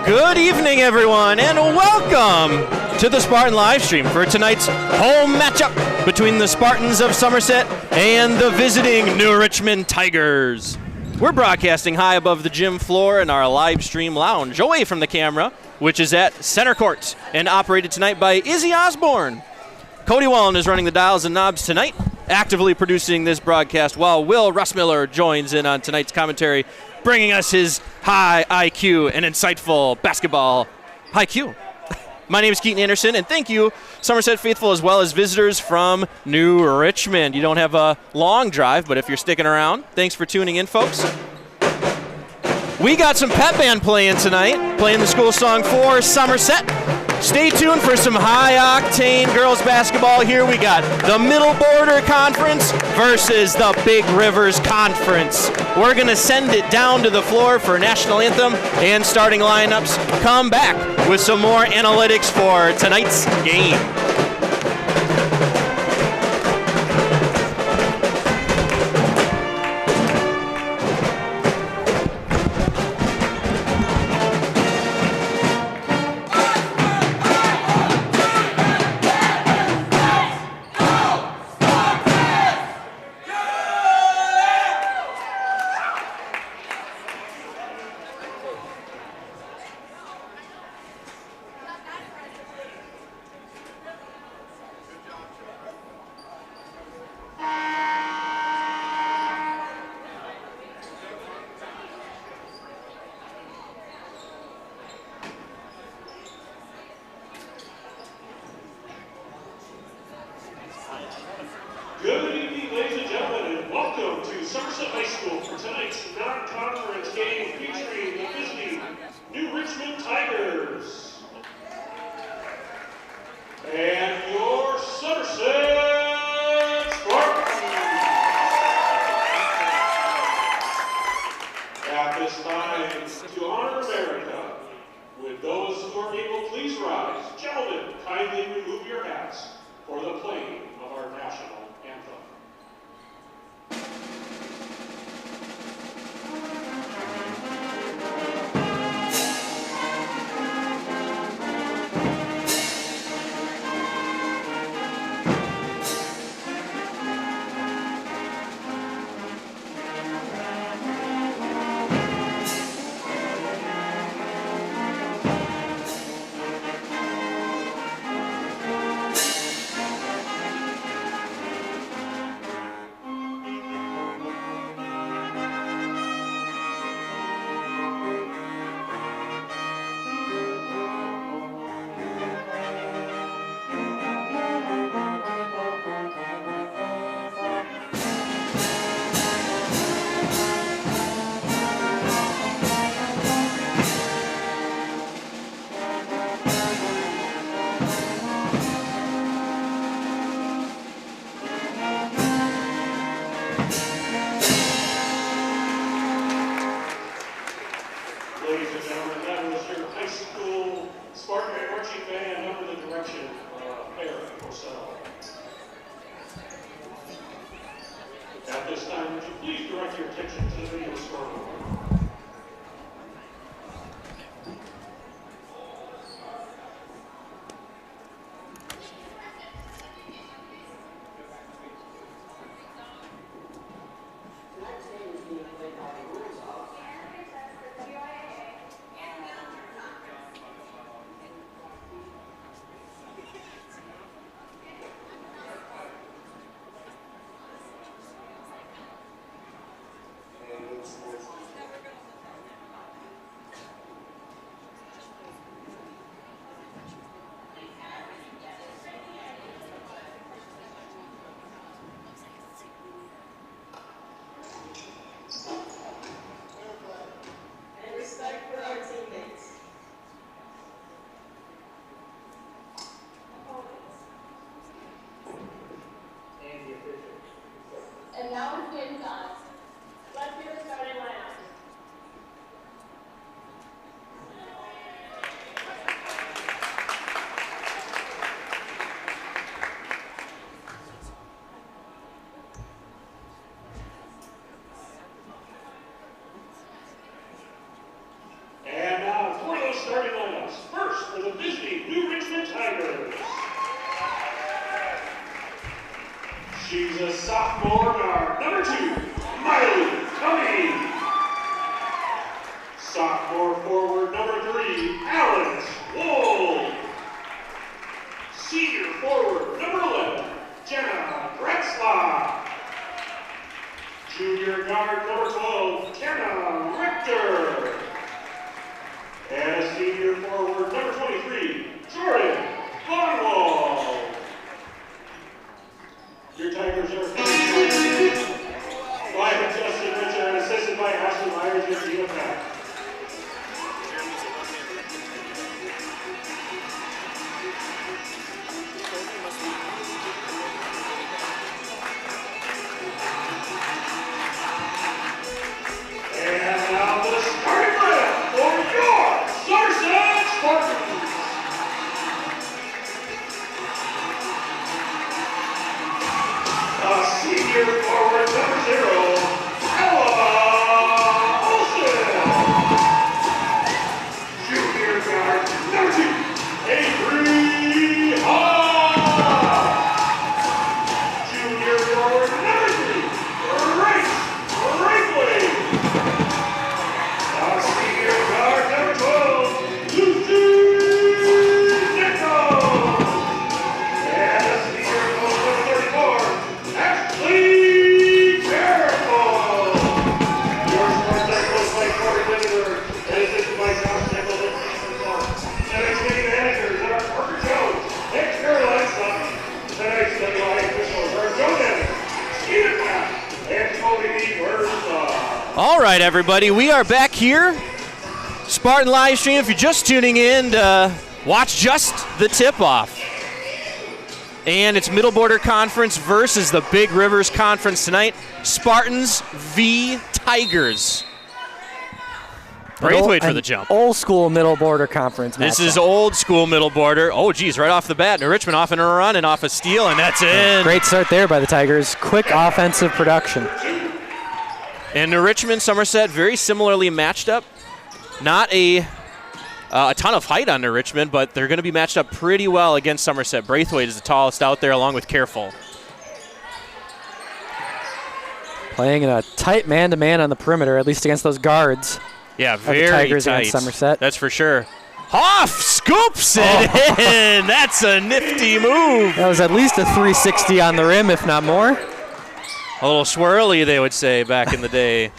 Good evening, everyone, and welcome to the Spartan live stream for tonight's home matchup between the Spartans of Somerset and the visiting New Richmond Tigers. We're broadcasting high above the gym floor in our live stream lounge, away from the camera, which is at center court and operated tonight by Izzy Osborne. Cody Wallen is running the dials and knobs tonight, actively producing this broadcast, while Will Russmiller joins in on tonight's commentary, bringing us his high IQ and insightful basketball IQ. My name is Keaton Anderson, and thank you, Somerset faithful, as well as visitors from New Richmond. You don't have a long drive, but if you're sticking around, thanks for tuning in, folks. We got some pep band playing tonight, playing the school song for Somerset. Stay tuned for some high-octane girls basketball. Here we got the Middle Border Conference versus the Big Rivers Conference. We're going to send it down to the floor for national anthem and starting lineups. Come back with some more analytics for tonight's game. Good evening, ladies and gentlemen, and welcome to Somerset High School for tonight's non-conference game featuring the visiting New Richmond Tigers. And your Somerset Spartans. At this time, to honor America, would those who are able please rise. Gentlemen, kindly remove your hats for the playing of our national anthem. Ladies and gentlemen, that was your high school Spartan marching band under the direction of Eric Purcell. At this time, would you please direct your attention to the video scoreboard? She's a sophomore guard. Number 2, Miley Cummings. Sophomore forward, number 3, Alex Wool. Senior forward, number 11, Jenna Bretzlaff. Junior guard, number 12, Kenna Richter. And a senior forward, number 23, Jordan Bonwall. Your Tigers are by Justin Richard and assisted by Ashley Myers, your team attack. And now the starting lineup for your Somerset Spartans. Senior forward number 0, Ella Olsen. Junior guard number 2, Avery Hall. Junior forward number 3, Grace Brinkley. Senior guard number 12, Lucy Nichols. And a senior coach number 34, Ashley Careful. Your sports tech coach by Corey Winter and assisted by Josh Nichols and Jason Clark. Tonight's city managers are Parker Jones and Caroline Sutton. Tonight's WI officials are Joe Dennis, Steven Papp, and Cody Werza. All right, everybody, we are back here. Spartan live stream. If you're just tuning in to watch just the tip-off. And it's Middle Border Conference versus the Big Rivers Conference tonight. Spartans v. Tigers. Braithwaite for the jump. Old school Middle Border Conference matchup. This is old school Middle Border. Oh, geez, right off the bat. New Richmond off and a run and off a steal, and that's in. Great start there by the Tigers. Quick offensive production. And New Richmond, Somerset, very similarly matched up. Not a ton of height on New Richmond, but they're going to be matched up pretty well against Somerset. Braithwaite is the tallest out there, along with Careful. Playing in a tight man-to-man on the perimeter, at least against those guards. Yeah, very the Tigers tight. against Somerset. That's for sure. Hoff scoops it in. That's a nifty move. That was at least a 360 on the rim, if not more. A little swirly, they would say, back in the day.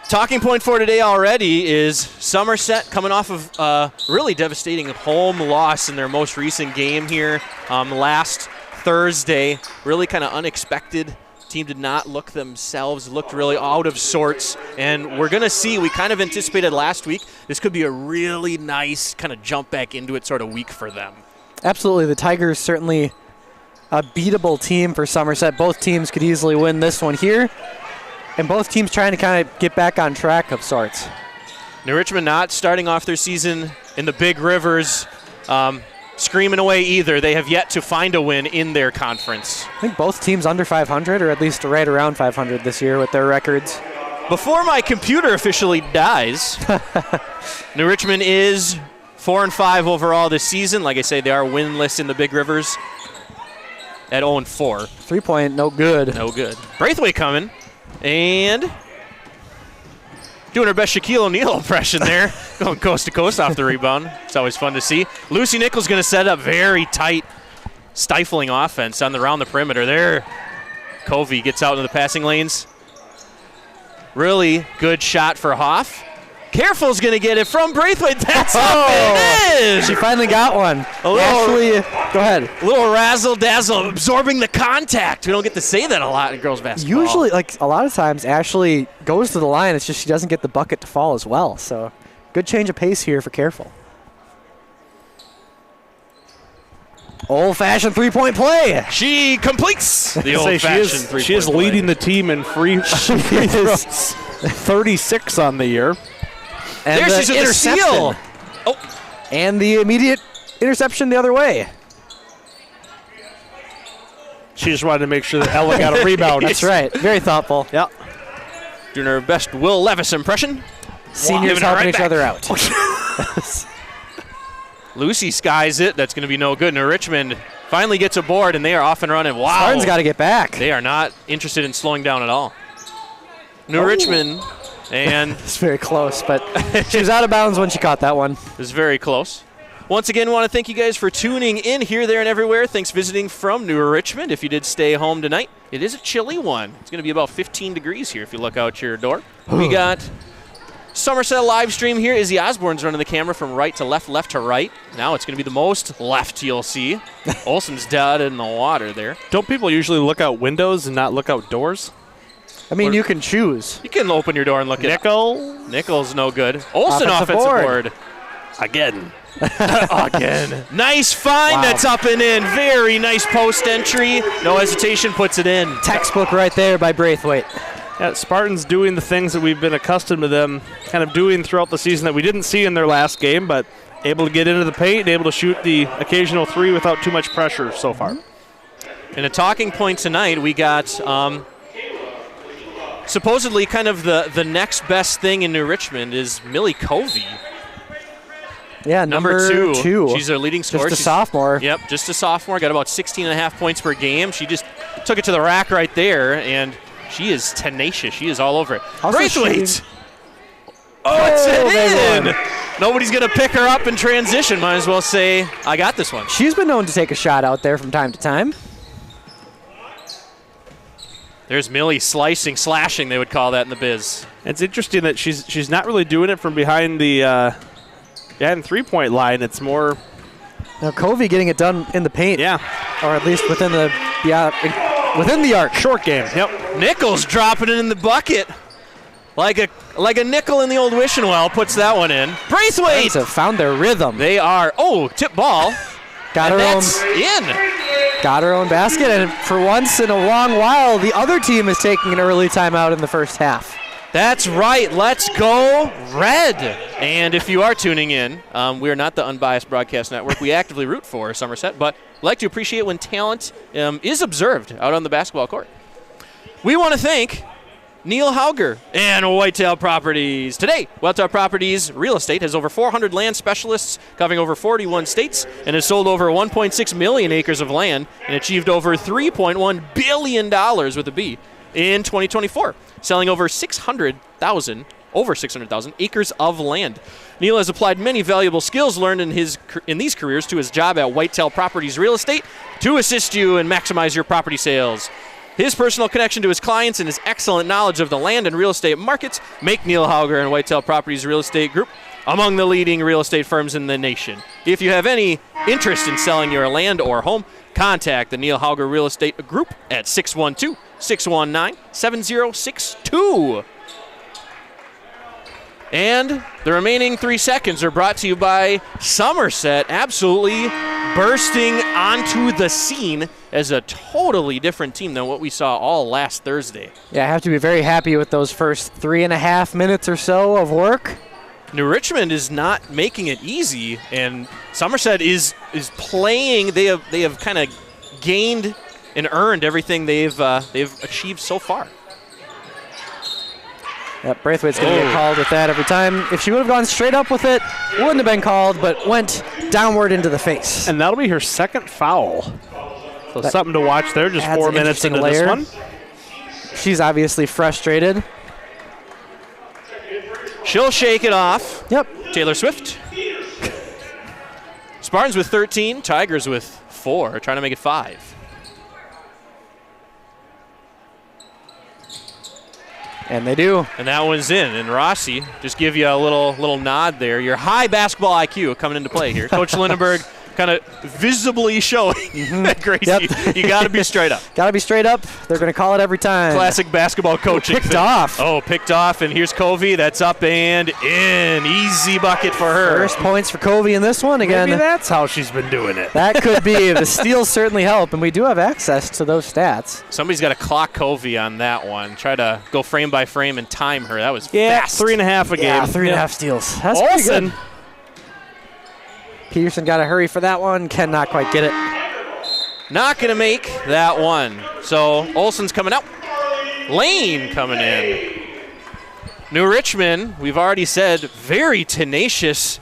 Talking point for today already is Somerset coming off of a really devastating home loss in their most recent game here last Thursday. Really kind of unexpected. Team did not look themselves, looked really out of sorts. And we're going to see, we kind of anticipated last week, this could be a really nice kind of jump back into it sort of week for them. Absolutely. The Tigers certainly a beatable team for Somerset. Both teams could easily win this one here. And both teams trying to kind of get back on track of sorts. New Richmond not starting off their season in the Big Rivers screaming away either. They have yet to find a win in their conference. I think both teams under 500, or at least right around 500 this year with their records. Before my computer officially dies, New Richmond is 4-5 overall this season. Like I say, they are winless in the Big Rivers at 0-4. 3-point, no good. No good. Braithwaite coming. And doing her best Shaquille O'Neal impression there. Going coast to coast off the rebound. It's always fun to see. Lucy Nichols going to set up very tight, stifling offense around the perimeter there. Covey gets out into the passing lanes. Really good shot for Hoff. Careful's going to get it from Braithwaite. That's up it is. She finally got one. Ashley, go ahead. A little razzle-dazzle, absorbing the contact. We don't get to say that a lot in girls basketball. Usually, like a lot of times, Ashley goes to the line. It's just she doesn't get the bucket to fall as well. So good change of pace here for Careful. Old-fashioned three-point play. She completes the old-fashioned three-point She is play. leading the team in free throws. 36 on the year. And there she's the with the steal. Oh. And the immediate interception the other way. She just wanted to make sure that Ella got a rebound. That's right. Very thoughtful. Yep. Doing her best Will Levis impression. Seniors Giving it helping right each back. other out. Lucy skies it. That's going to be no good. New Richmond finally gets aboard, and they are off and running. Wow. Spartan's got to get back. They are not interested in slowing down at all. New Richmond, and It's very close, but she was out of bounds when she caught that one. it was very close. Once again, want to thank you guys for tuning in here, there, and everywhere. Thanks for visiting from New Richmond. If you did stay home tonight, it is a chilly one. It's going to be about 15 degrees here if you look out your door. We got Somerset live stream here. Izzy Osborne's running the camera from right to left, left to right. Now it's going to be the most left you'll see. Olsen's dead in the water there. Don't people usually look out windows and not look out doors? I mean, you can choose. You can open your door and look at Nickel Nickel's no good. Olsen offensive board. again. Again. Nice find. Wow. That's up and in. Very nice post entry. No hesitation, puts it in. Textbook right there by Braithwaite. Yeah, Spartans doing the things that we've been accustomed to them kind of doing throughout the season that we didn't see in their last game, but able to get into the paint and able to shoot the occasional three without too much pressure so far. And a talking point tonight, we got supposedly kind of the next best thing in New Richmond is Millie Covey. Yeah, Number two. She's their leading scorer. Just a sophomore. Yep, just a sophomore. Got about 16.5 points per game. She just took it to the rack right there, and she is tenacious. She is all over it. Also Braithwaite. Puts it big in. Nobody's going to pick her up in transition. Might as well say, I got this one. She's been known to take a shot out there from time to time. There's Millie slicing, slashing, they would call that in the biz. It's interesting that she's not really doing it from behind the three-point line. It's more Now Covey getting it done in the paint. Yeah. Or at least within the arc. Short game. Yep. Nichols dropping it in the bucket. Like a nickel in the old wishing well, puts that one in. Braithwaite! Spartans have found their rhythm. They are, tip ball. Got And her own. that's in. Got her own basket, and for once in a long while, the other team is taking an early timeout in the first half. That's right. Let's go Red. And if you are tuning in, we are not the Unbiased Broadcast Network. We actively root for Somerset, but like to appreciate when talent is observed out on the basketball court. We want to thank Neil Hauger and Whitetail Properties. Today, Whitetail Properties Real Estate has over 400 land specialists covering over 41 states and has sold over 1.6 million acres of land and achieved over $3.1 billion with a B in 2024, selling over 600,000 acres of land. Neil has applied many valuable skills learned in these careers to his job at Whitetail Properties Real Estate to assist you and maximize your property sales. His personal connection to his clients and his excellent knowledge of the land and real estate markets make Neil Hauger and Whitetail Properties Real Estate Group among the leading real estate firms in the nation. If you have any interest in selling your land or home, contact the Neil Hauger Real Estate Group at 612-619-7062. And the remaining 3 seconds are brought to you by Somerset, absolutely bursting onto the scene as a totally different team than what we saw all last Thursday. Yeah, I have to be very happy with those first 3.5 minutes or so of work. New Richmond is not making it easy, and Somerset is playing. They have kind of gained and earned everything they've achieved so far. Yep, Braithwaite's going to get called with that every time. If she would have gone straight up with it, wouldn't have been called, but went downward into the face. And that'll be her second foul. So That something to watch there, just adds 4 an minutes into interesting this layer. one. She's obviously frustrated. She'll shake it off. Yep. Taylor Swift. Spartans with 13, Tigers with 4, trying to make it 5. And they do. And that one's in. And Rossi, just give you a little nod there. Your high basketball IQ coming into play here. Coach Lindenberg kind of visibly showing Gracie, Yep. you got to be straight up. Got to be straight up. They're going to call it every time. Classic basketball coaching. Picked thing. off. Picked off. And here's Covey. That's up and in. Easy bucket for her. First points for Covey in this one. Again, Maybe that's how she's been doing it. that could be. The steals certainly help, and we do have access to those stats. Somebody's got to clock Covey on that one. Try to go frame by frame and time her. That was Yeah, fast. 3.5 a game. Yeah, 3.5 steals. That's pretty Olsen. good. Peterson got to hurry for that one. Can not quite get it. Not going to make that one. So Olsen's coming out. Lane coming in. New Richmond, we've already said, very tenacious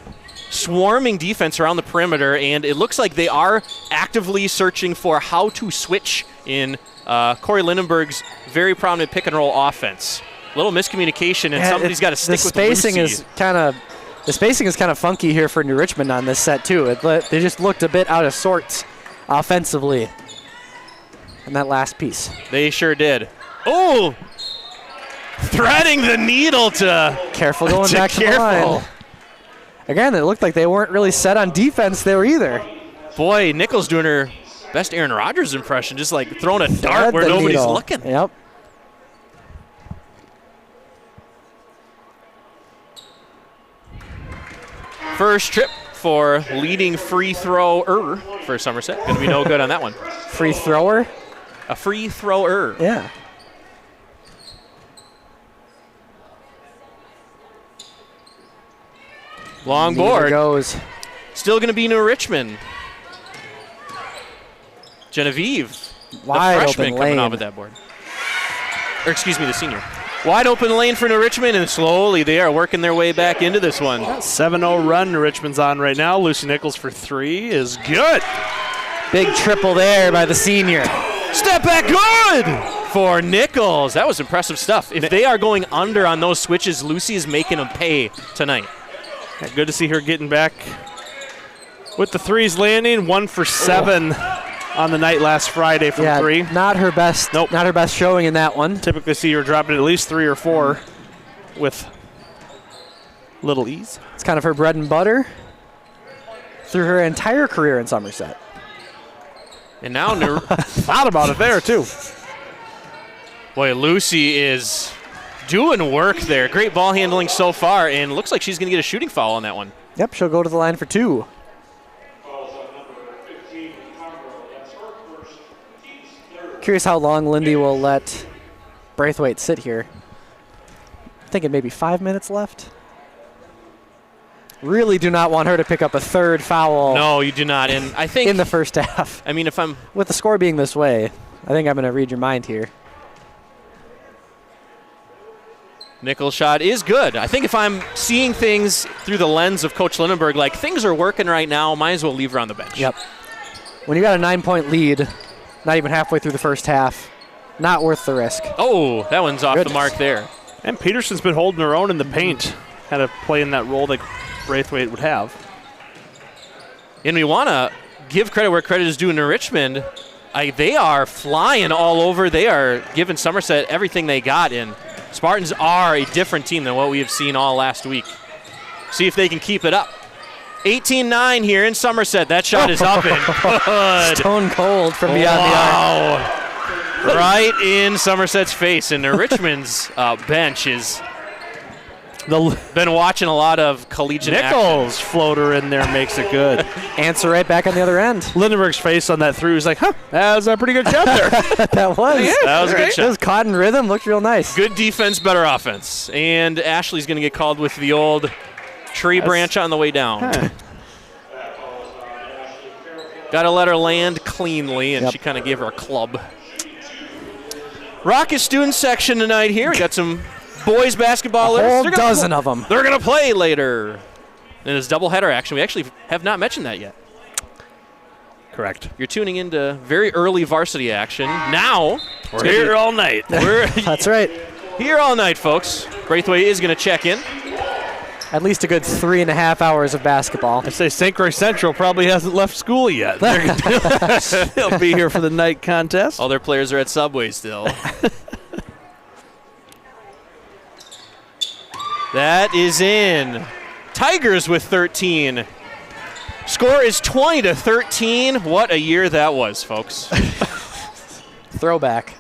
swarming defense around the perimeter, and it looks like they are actively searching for how to switch in Corey Lindenberg's very prominent pick-and-roll offense. A little miscommunication, and somebody's got to stick with the spacing is kind of funky here for New Richmond on this set, too. They just looked a bit out of sorts offensively in that last piece. They sure did. Oh! Threading the needle to careful going back to the line. Again, it looked like they weren't really set on defense there either. Boy, Nichols doing her best Aaron Rodgers impression, just like throwing a dart where nobody's looking. Yep. First trip for leading free thrower for Somerset. Going to be no good on that one. Free thrower? A free thrower. Yeah. Long board. Goes. Still going to be New Richmond. Genevieve, wide the freshman, coming off of that board. Or excuse me, the senior. Wide open lane for New Richmond, and slowly they are working their way back into this one. 7-0 run New Richmond's on right now. Lucy Nichols for 3 is good. Big triple there by the senior. Step back good for Nichols. That was impressive stuff. If they are going under on those switches, Lucy is making them pay tonight. Yeah, good to see her getting back with the threes landing. 1 for 7 on the night last Friday from 3. Not her best. Nope. Not her best showing in that one. Typically see her dropping at least 3 or 4 with little ease. It's kind of her bread and butter through her entire career in Somerset. And now thought about it there too. Boy, Lucy is doing work there. Great ball handling so far, and looks like she's going to get a shooting foul on that one. Yep, she'll go to the line for 2. Curious how long Lindy will let Braithwaite sit here. Thinking maybe 5 minutes left. Really do not want her to pick up a third foul. No, you do not. And I think in the first half. I mean, if I'm with the score being this way, I think I'm going to read your mind here. Nichols' shot is good. I think if I'm seeing things through the lens of Coach Lindenberg, like things are working right now, might as well leave her on the bench. Yep. When you got a 9-point lead, not even halfway through the first half, not worth the risk. Oh, that one's off the mark there. And Peterson's been holding her own in the paint, kind of playing that role that Braithwaite would have. And we want to give credit where credit is due to Richmond. They are flying all over. They are giving Somerset everything they got, and Spartans are a different team than what we have seen all last week. See if they can keep it up. 18-9 here in Somerset. That shot is up and good. Stone cold from beyond the arc. Right in Somerset's face. And Richmond's bench is been watching a lot of collegiate Nichols action. Floater in there makes it good. Answer right back on the other end. Lindenberg's face on that 3 was like, huh, that was a pretty good shot there. That was. Yeah, that was a good shot. It was caught in rhythm. Looked real nice. Good defense, better offense. And Ashley's going to get called with the old tree branch on the way down. Got to let her land cleanly, and she kind of gave her a club. Rocket student section tonight here. We got some boys basketball. A whole dozen of them. They're going to play later. And it's doubleheader action. We actually have not mentioned that yet. Correct. You're tuning into very early varsity action. Now, we're here all night. That's right. Here all night, folks. Braithwaite is going to check in. At least a good 3.5 hours of basketball. I say St. Croix Central probably hasn't left school yet. They'll be here for the night contest. All their players are at Subway still. That is in. Tigers with 13. Score is 20-13. What a year that was, folks. Throwback.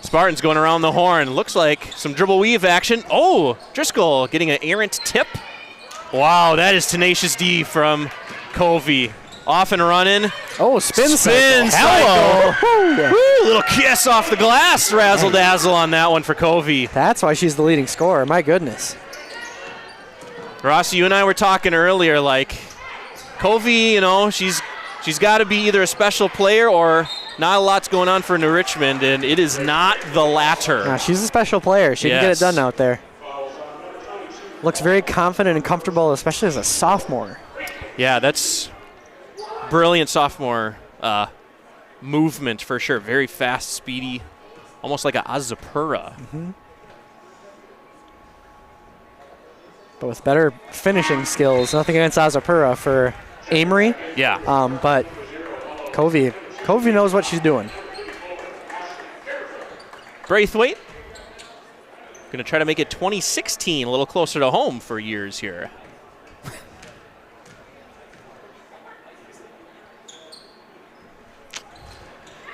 Spartans going around the horn. Looks like some dribble weave action. Oh, Driscoll getting an errant tip. Wow, that is tenacious D from Covey. Off and running. Oh, spin cycle. Hello. Woo, little kiss off the glass. Razzle dazzle on that one for Covey. That's why she's the leading scorer. My goodness. Rossi, you and I were talking earlier, like, Covey, you know, she's got to be either a special player or not a lot's going on for New Richmond, and it is not the latter. She's a special player. She can get it done out there. looks very confident and comfortable, especially as a sophomore. Yeah, that's brilliant sophomore movement for sure. Very fast, speedy, almost like a Azapura. But with better finishing skills. Nothing against Azapura for Amory. Yeah. But Covey knows what she's doing. Braithwaite going to try to make it 2016, a little closer to home for years here.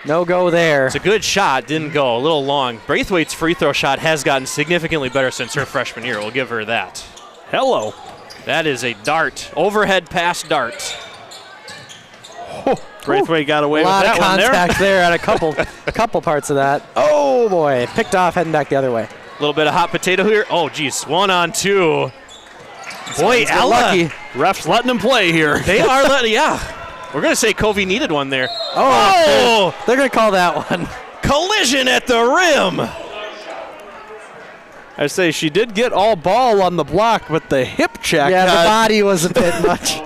No go there. It's a good shot, didn't go, a little long. Braithwaite's free throw shot has gotten significantly better since her freshman year. We'll give her that. Hello. That is a dart, overhead pass dart. Braithwaite got away A with lot that of one there. contact there at a couple parts of that. Oh boy, picked off heading back the other way. A little bit of hot potato here. Oh, geez, 1-on-2. Boy, Get Ella. lucky. Refs letting him play here. They are letting, yeah. We're going to say Covey needed one there. Oh, they're going to call that one. Collision at the rim. I say she did get all ball on the block, but the hip check. Yeah, the body was a bit much.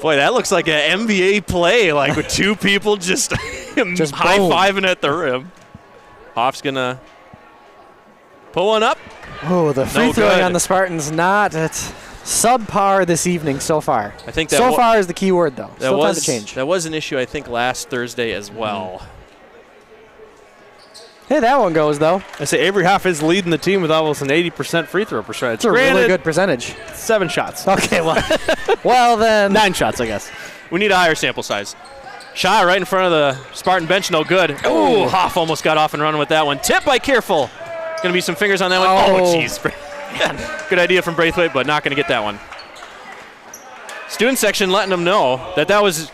Boy, that looks like an NBA play, like with two people just high-fiving at the rim. Hoff's going to pull one up. Oh, the free No throwing good. on the Spartans it's subpar this evening so far. I think that so far is the key word, though. that Still time was to change. that was an issue, I think, last Thursday as well. Hey, that one goes, though. I say Avery Hoff is leading the team with almost an 80% free throw percentage. It's a really good percentage. 7 shots. Okay, well then. 9 shots, I guess. We need a higher sample size. Shot right in front of the Spartan bench, no good. Ooh, Hoff almost got off and running with that one. Tip by Careful. Going to be some fingers on that one. Oh, jeez. Good idea from Braithwaite, but not going to get that one. Student section letting them know that was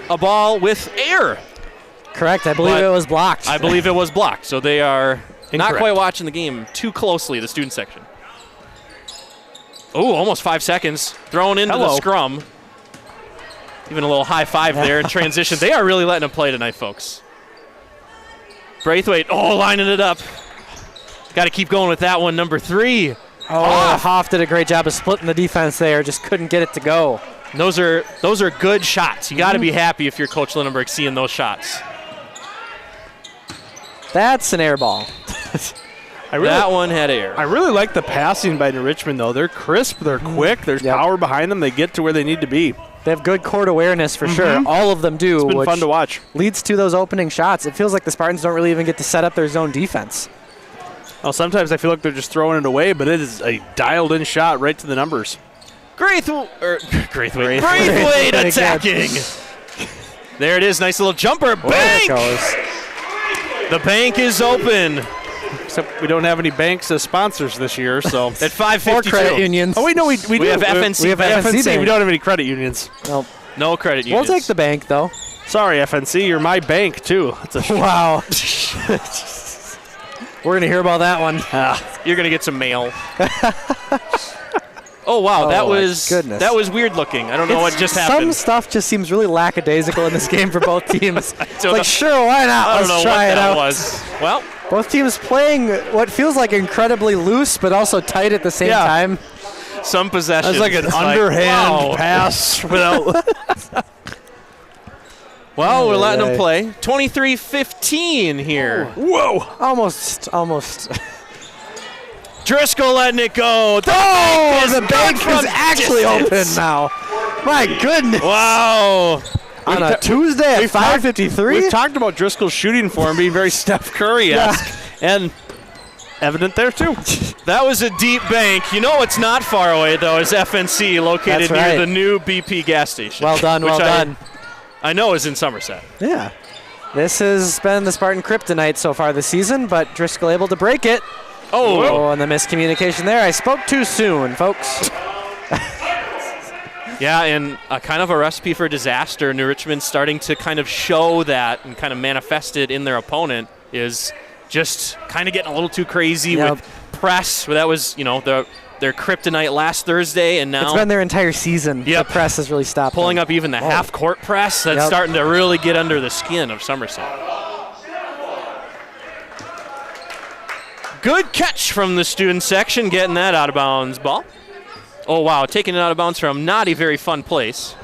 a ball with air. Correct. I believe But it was blocked. I believe it was blocked, so they are not Incorrect. quite watching the game too closely, the student section. Oh, almost 5 seconds. Thrown into the scrum. Even a little high five there in transition. They are really letting them play tonight, folks. Braithwaite, lining it up. Got to keep going with that one, number 3. Hoff did a great job of splitting the defense there. Just couldn't get it to go. Those are good shots. You got to be happy if you're Coach Lindenberg seeing those shots. That's an air ball. That one had air. I really like the passing by New Richmond, though. They're crisp, they're quick, there's power behind them. They get to where they need to be. They have good court awareness for sure. All of them do. It's been which fun to watch. Leads to those opening shots. It feels like the Spartans don't really even get to set up their zone defense. Well, sometimes I feel like they're just throwing it away, but it is a dialed-in shot right to the numbers. Braithwaite attacking. There it is. Nice little jumper. There Bank! it goes. The bank is open. Except we don't have any banks as sponsors this year, so. At 5:52. Or credit unions. Oh, wait, no, we do. We have FNC. We have Bank. FNC We Bank. don't have any credit unions. Nope. No credit We'll unions. take the bank, though. Sorry, FNC, you're my bank, too. It's a Wow. We're going to hear about that one. You're going to get some mail. Oh, wow. That Oh, my was goodness. That was weird looking. I don't know what just Some happened. stuff just seems really lackadaisical in this game for both teams. It's don't like, know. sure, why not? I don't know Let's what try it that out. was. Well, Both teams playing what feels like incredibly loose, but also tight at the same Yeah. time. some possession. That's like an underhand pass without. Well, we're letting them Ay. play. 23-15 here. Whoa! Almost. Driscoll letting it go. The bank is actually open now. My goodness. Wow. On a Tuesday at 5:53? We've talked about Driscoll's shooting form being very Steph Curry-esque, and evident there, too. That was a deep bank. You know it's not far away, though, is FNC, located That's near right. the new BP gas station. Well done, which well done. I know is in Somerset. Yeah. This has been the Spartan kryptonite so far this season, but Driscoll able to break it. Oh, and the miscommunication there. I spoke too soon, folks. Yeah, and kind of a recipe for disaster. New Richmond starting to kind of show that and kind of manifest it in their opponent is just kind of getting a little too crazy with press. That was, their kryptonite last Thursday, and now It's been their entire season. Yep. The press has really stopped pulling them. up even the half-court press. That's starting to really get under the skin of Somerset. Good catch from the student section, getting that out of bounds ball. Oh, wow, taking it out of bounds from not a very fun place.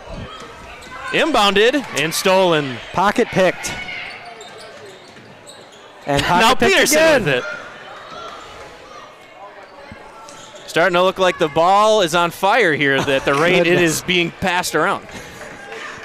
Inbounded and stolen. Pocket picked. And Now pocket picked Peterson again. with it. Starting to look like the ball is on fire here at the rate it Goodness. is being passed around.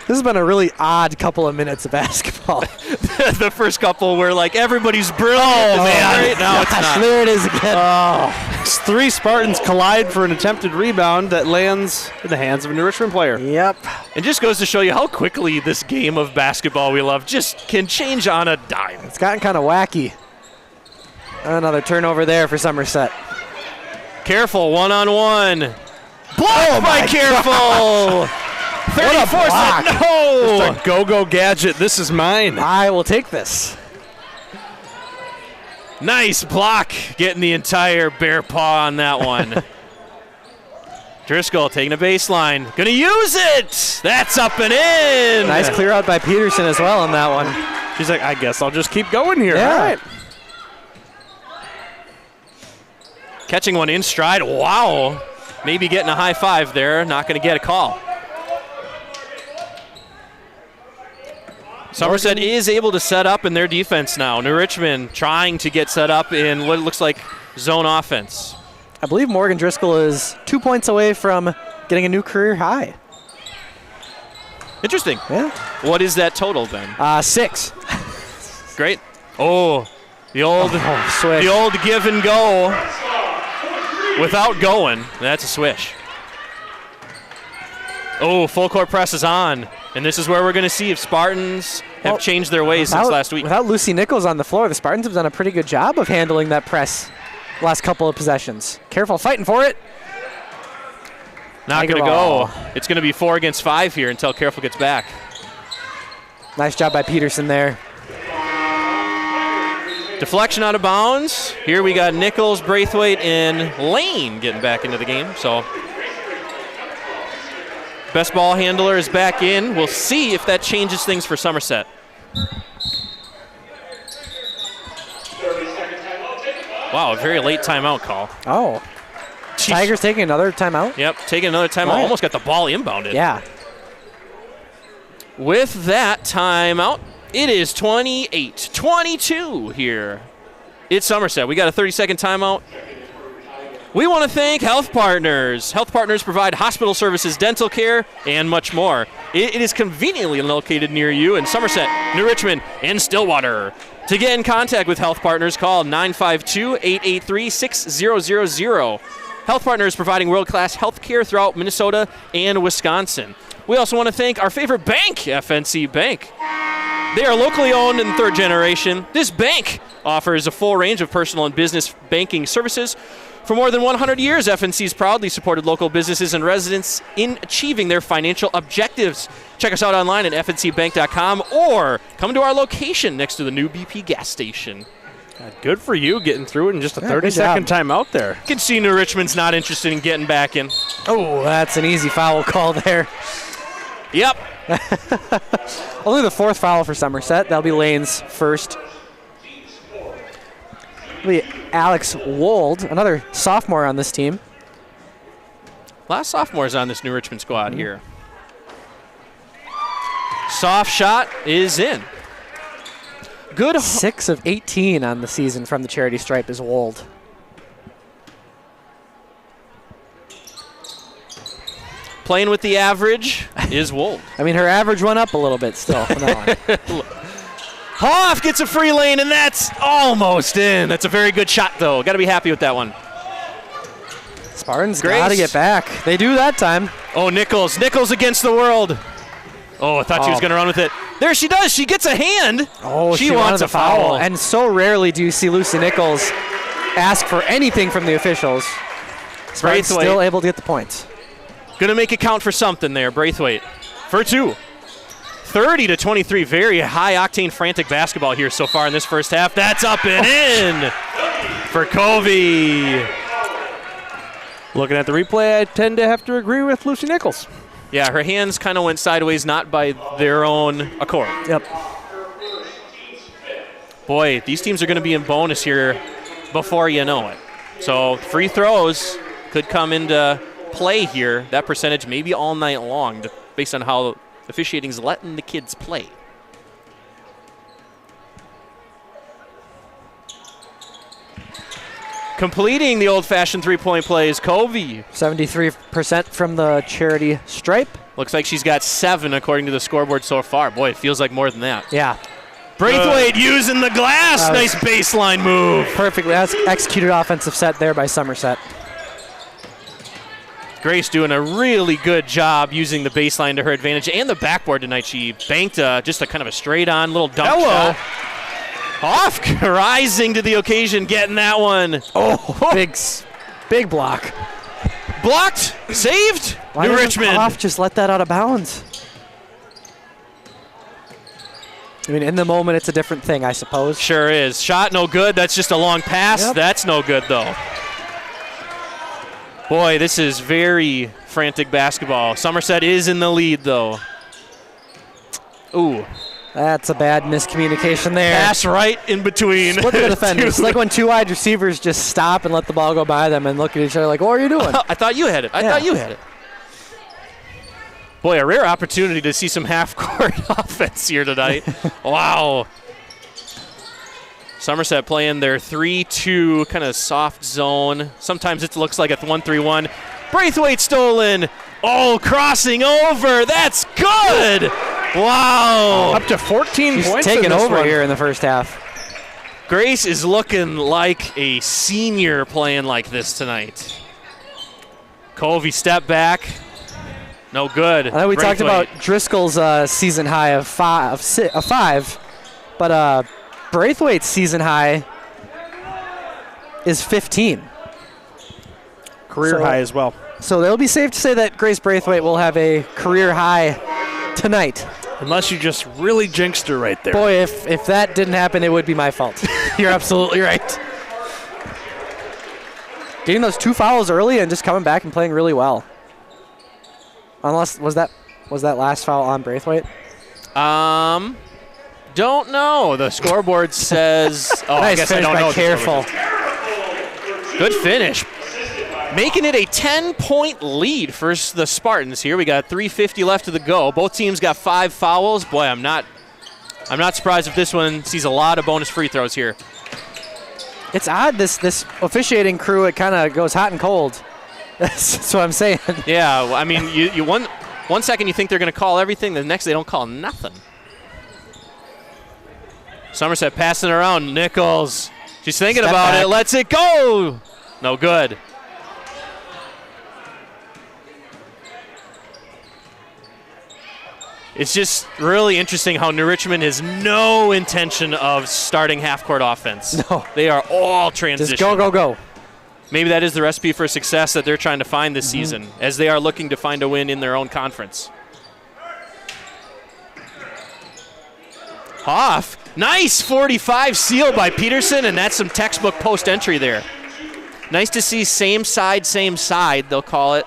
This has been a really odd couple of minutes of basketball. The first couple were like everybody's brilliant. Oh, man. Right now it's Gosh, not. there it is again. Three Spartans collide for an attempted rebound that lands in the hands of a New Richmond player. Yep. It just goes to show you how quickly this game of basketball we love just can change on a dime. It's gotten kind of wacky. Another turnover there for Somerset. Careful, one-on-one. Blocked by Careful. 34 block. said no. Just a go-go gadget. This is mine. I will take this. Nice block, getting the entire bear paw on that one. Driscoll taking a baseline. Gonna use it. That's up and in. Nice clear out by Peterson as well on that one. She's like, I guess I'll just keep going here. Yeah. All right. Catching one in stride. Wow. Maybe getting a high five there. Not going to get a call. Somerset is able to set up in their defense now. New Richmond trying to get set up in what looks like zone offense. I believe Morgan Driscoll is 2 points away from getting a new career high. Interesting. Yeah. What is that total then? 6. Great. Oh, the old Swish. the old give and go without going. That's a swish. Oh, full court press is on. And this is where we're going to see if Spartans have changed their ways since last week. Without Lucy Nichols on the floor, the Spartans have done a pretty good job of handling that press last couple of possessions. Careful, fighting for it. Not going to go. It's going to be 4 against 5 here until Careful gets back. Nice job by Peterson there. Deflection out of bounds. Here we got Nichols, Braithwaite, and Lane getting back into the game. So best ball handler is back in. We'll see if that changes things for Somerset. Wow, a very late timeout call. Oh. Jeez. Tigers taking another timeout? Yep, taking another timeout. Right. Almost got the ball inbounded. Yeah. With that timeout, it is 28-22 here. It's Somerset. We got a 30-second timeout. We want to thank Health Partners. Health Partners provide hospital services, dental care, and much more. It is conveniently located near you in Somerset, New Richmond, and Stillwater. To get in contact with Health Partners, call 952-883-6000. Health Partners providing world-class health care throughout Minnesota and Wisconsin. We also want to thank our favorite bank, FNC Bank. They are locally owned and third generation. This bank offers a full range of personal and business banking services. For more than 100 years, FNC's proudly supported local businesses and residents in achieving their financial objectives. Check us out online at fncbank.com or come to our location next to the new BP gas station. Good for you getting through it in just a Yeah, 30-second good timeout there. You can see New Richmond's not interested in getting back in. Oh, that's an easy foul call there. Yep. Only the 4th foul for Somerset. That'll be Lane's first. It'll be Alex Wold, another sophomore on this team. A lot of sophomores on this New Richmond squad here. Soft shot is in. Good. 6 of 18 on the season from the charity stripe is Wold. Playing with the average is Wold. I mean, her average went up a little bit still on that one. Hoff gets a free lane, and that's almost in. That's a very good shot, though. Got to be happy with that one. Spartans Grace. got to get back. They do that time. Oh, Nichols. Nichols against the world. Oh, I thought she was going to run with it. There she does. She gets a hand. Oh, she wanted wants a foul. And so rarely do you see Lucy Nichols ask for anything from the officials. Spartans Braithwaite. still able to get the points. Going to make it count for something there, Braithwaite. For 2. 30-23. Very high-octane, frantic basketball here so far in this first half. That's up and in for Covey. Looking at the replay, I tend to have to agree with Lucy Nichols. Yeah, her hands kind of went sideways, not by their own accord. Yep. Boy, these teams are going to be in bonus here before you know it. So free throws could come into play here. That percentage maybe all night long, based on how officiating's letting the kids play. Completing the old-fashioned three-point play is Covey. 73% from the charity stripe. Looks like she's got 7 according to the scoreboard so far. Boy, it feels like more than that. Yeah. Braithwaite using the glass. Nice baseline move. Perfectly. That's executed offensive set there by Somerset. Grace doing a really good job using the baseline to her advantage and the backboard tonight. She banked just a kind of a straight-on little dunk shot. Hoff rising to the occasion, getting that one. Oh, big block. Blocked, saved. Why New doesn't Richmond. Hoff just let that out of bounds? I mean, in the moment, it's a different thing, I suppose. Sure is. Shot no good. That's just a long pass. Yep. That's no good, though. Boy, this is very frantic basketball. Somerset is in the lead, though. Ooh. That's a bad miscommunication there. Pass right in between. Split the defenders. It's like when two wide receivers just stop and let the ball go by them and look at each other like, what are you doing? I thought you had it. I thought you had it. Boy, a rare opportunity to see some half-court offense here tonight. Wow. Somerset playing their 3-2 kind of soft zone. Sometimes it looks like a 1-3-1. Braithwaite stolen. Oh, crossing over. That's good. Wow. Up to 14 He's points taking in this over one. here in the first half. Grace is looking like a senior playing like this tonight. Covey step back. No good. I know we talked Braithwaite. about Driscoll's season high of 5, but Braithwaite's season high is 15. Career high as well. So it'll be safe to say that Grace Braithwaite will have a career high tonight. Unless you just really jinxed her right there. Boy, if that didn't happen, it would be my fault. You're absolutely right. Getting those 2 fouls early and just coming back and playing really well. Unless was that last foul on Braithwaite? Don't know. The scoreboard says. Oh, Nice I guess I finish don't by know. Careful. Good finish. Making it a 10-point lead for the Spartans here. We got 3:50 left to go. Both teams got 5 fouls. Boy, I'm not surprised if this one sees a lot of bonus free throws here. It's odd. This officiating crew, it kind of goes hot and cold. That's what I'm saying. Yeah, well, I mean, you one second you think they're going to call everything, the next they don't call nothing. Somerset passing around. Nichols. She's thinking Step about back. it. Lets it go. No good. It's just really interesting how New Richmond has no intention of starting half-court offense. No. They are all transition. Just go. Maybe that is the recipe for success that they're trying to find this season, as they are looking to find a win in their own conference. Hoff, nice 45 seal by Peterson, and that's some textbook post entry there. Nice to see same side, they'll call it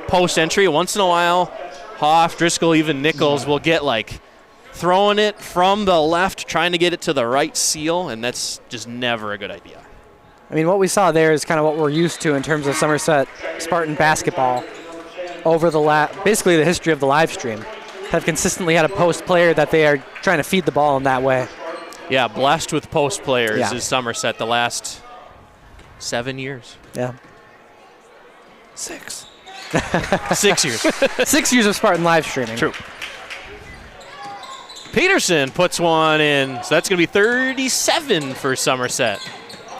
post entry. Once in a while, Hoff, Driscoll, even Nichols will get like throwing it from the left, trying to get it to the right seal, and that's just never a good idea. I mean, what we saw there is kind of what we're used to in terms of Somerset Spartan basketball over basically the history of the live stream. Have consistently had a post player that they are trying to feed the ball in that way. Yeah, blessed with post players Yeah. is Somerset the last 7 years. Yeah. 6. 6 years. 6 years of Spartan live streaming. True. Peterson puts one in, so that's going to be 37 for Somerset.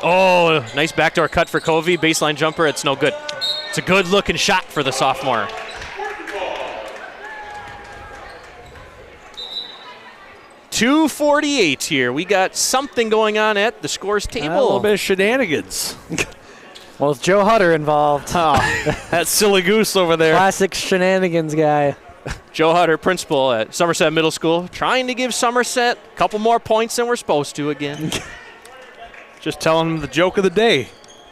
Oh, nice backdoor cut for Covey. Baseline jumper, it's no good. It's a good-looking shot for the sophomore. .248 here. We got something going on at the scores table. A little bit of shenanigans. Well, with Joe Hutter involved. Oh, that silly goose over there. Classic shenanigans guy. Joe Hutter, principal at Somerset Middle School, trying to give Somerset a couple more points than we're supposed to again. Just telling him the joke of the day.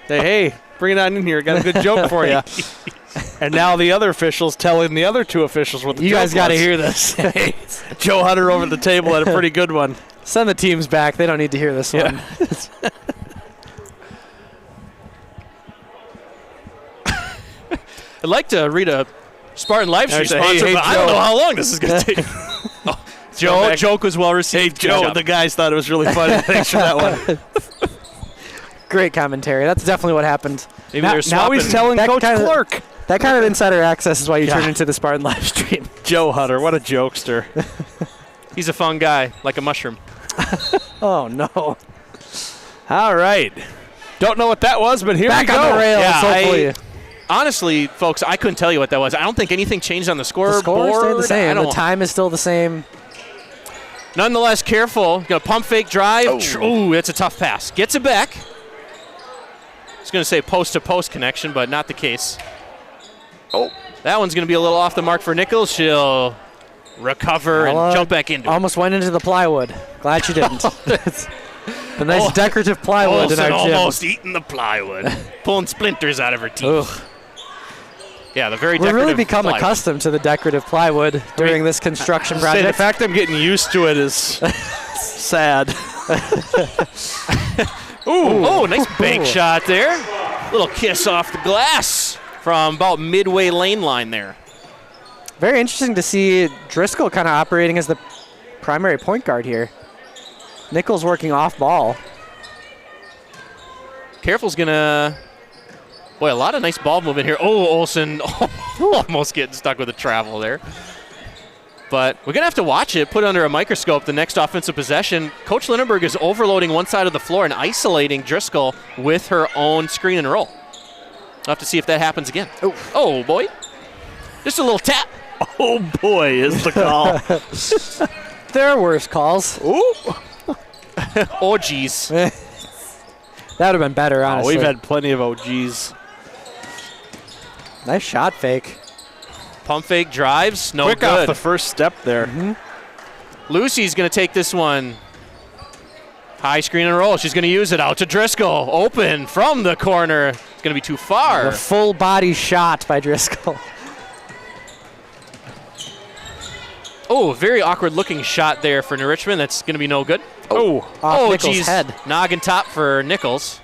Hey, bring it on in here. Got a good joke for you. And now the other officials telling the other 2 officials what the You joke guys got to was. hear this. Hey, Joe Hutter over the table had a pretty good one. Send the teams back. They don't need to hear this one. I'd like to read a Spartan live stream Hey, sponsor, hey, but I don't Joe. know how long this is going to take. Oh, Joe, joke was well Hey, received. Good Joe, job. the guys thought it was really funny. Thanks for that one. Great commentary. That's definitely what happened. Maybe Now- they're Now swapping. he's telling That Coach kinda- Clark. That kind of insider access is why you Yeah. turn into the Spartan live stream. Joe Hutter, what a jokester. He's a fun guy, like a mushroom. Oh, no. All right. Don't know what that was, but here Back we go. on the rails, Yeah, hopefully. Honestly, folks, I couldn't tell you what that was. I don't think anything changed on the The scoreboard. score stayed the I same. The don't- time is still the same. Nonetheless, careful. Got a pump fake drive. Ooh, that's a tough pass. Gets it back. I was going to say post-to-post connection, but not the case. Oh, that one's going to be a little off the mark for Nichols. She'll recover and jump back into it. Almost went into the plywood. Glad you didn't. The nice Oh. decorative plywood in Olsen our gym. almost eating the plywood, pulling splinters out of her teeth. Ugh. Yeah, the very We've decorative really become plywood. accustomed to the decorative plywood during this construction Say, the project. fact I'm getting used to it is sad. Ooh, oh, nice bank shot there. Little kiss off the glass from about midway lane line there. Very interesting to see Driscoll kind of operating as the primary point guard here. Nichols working off ball. Careful's gonna. Boy, a lot of nice ball movement here. Oh, Olsen almost getting stuck with the travel there. But we're going to have to watch it, put it under a microscope the next offensive possession. Coach Lindenberg is overloading one side of the floor and isolating Driscoll with her own screen and roll. We'll have to see if that happens again. Oh, boy. Just a little tap. Oh, boy, is the call. There are worse calls. Ooh. Oh, geez. That would have been better, honestly. We've had plenty of OGs. Nice shot fake. Pump fake drives. No Quick good. off the first step there. Lucy's going to take this one. High screen and roll. She's going to use it out to Driscoll. Open from the corner. It's going to be too far. A full body shot by Driscoll. Oh, very awkward looking shot there for New Richmond. That's going to be no good. Oh. Off Nichols' geez. head. Noggin top for Nichols.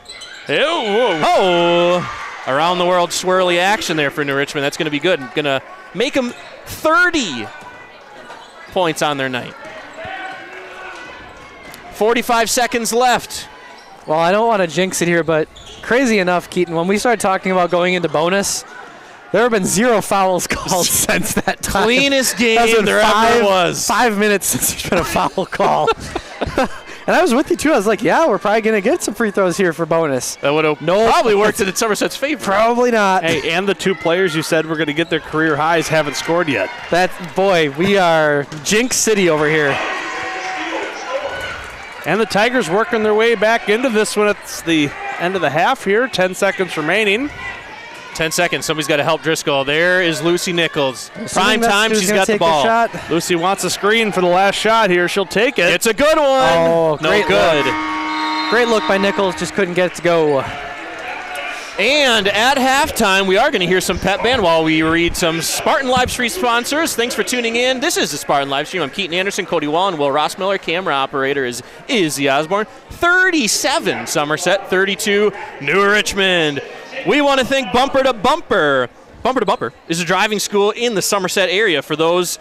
Oh. Oh, around the world swirly action there for New Richmond. That's going to be good. Going to make them 30 points on their night. 45 seconds left. Well, I don't want to jinx it here, but crazy enough, Keaton, when we started talking about going into bonus, there have been 0 fouls called since that time. Cleanest game That's been there ever was. 5 minutes since there's been a foul call. And I was with you, too. I was like, yeah, we're probably going to get some free throws here for bonus. That would have probably worked in Somerset's favor. Probably not. Hey, and the 2 players you said were going to get their career highs haven't scored yet. Boy, we are Jinx City over here. And the Tigers working their way back into this one. It's the end of the half here. 10 seconds remaining. 10 seconds. Somebody's got to help Driscoll. There is Lucy Nichols. Prime that's time. who's She's gonna got the take ball. a shot. Lucy wants a screen for the last shot here. She'll take it. It's a good one. Oh, no great good. Great look by Nichols, just couldn't get it to go. And at halftime, we are going to hear some pep band while we read some Spartan Live Stream sponsors. Thanks for tuning in. This is the Spartan Live Stream. I'm Keaton Anderson, Cody Wallen, Will Rossmiller. Camera operator is Izzy Osborne. 37 Somerset, 32 New Richmond. We want to thank Bumper to Bumper. Bumper to Bumper is a driving school in the Somerset area for those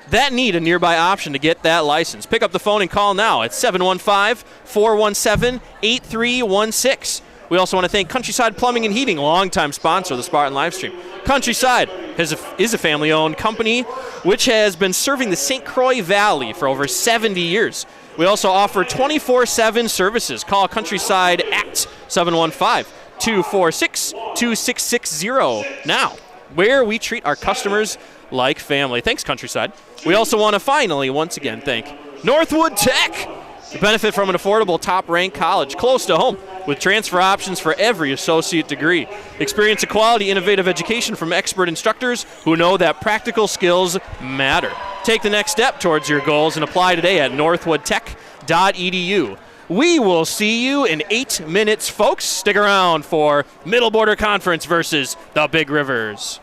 that need a nearby option to get that license. Pick up the phone and call now at 715-417-8316. We also want to thank Countryside Plumbing and Heating, longtime sponsor of the Spartan Livestream. Countryside is a family-owned company which has been serving the St. Croix Valley for over 70 years. We also offer 24/7 services. Call Countryside at 715-246-2660 now, where we treat our customers like family. Thanks, Countryside. We also want to finally, once again, thank Northwood Tech. To benefit from an affordable top-ranked college close to home with transfer options for every associate degree. Experience a quality, innovative education from expert instructors who know that practical skills matter. Take the next step towards your goals and apply today at northwoodtech.edu. We will see you in 8 minutes, folks. Stick around for Middle Border Conference versus the Big Rivers.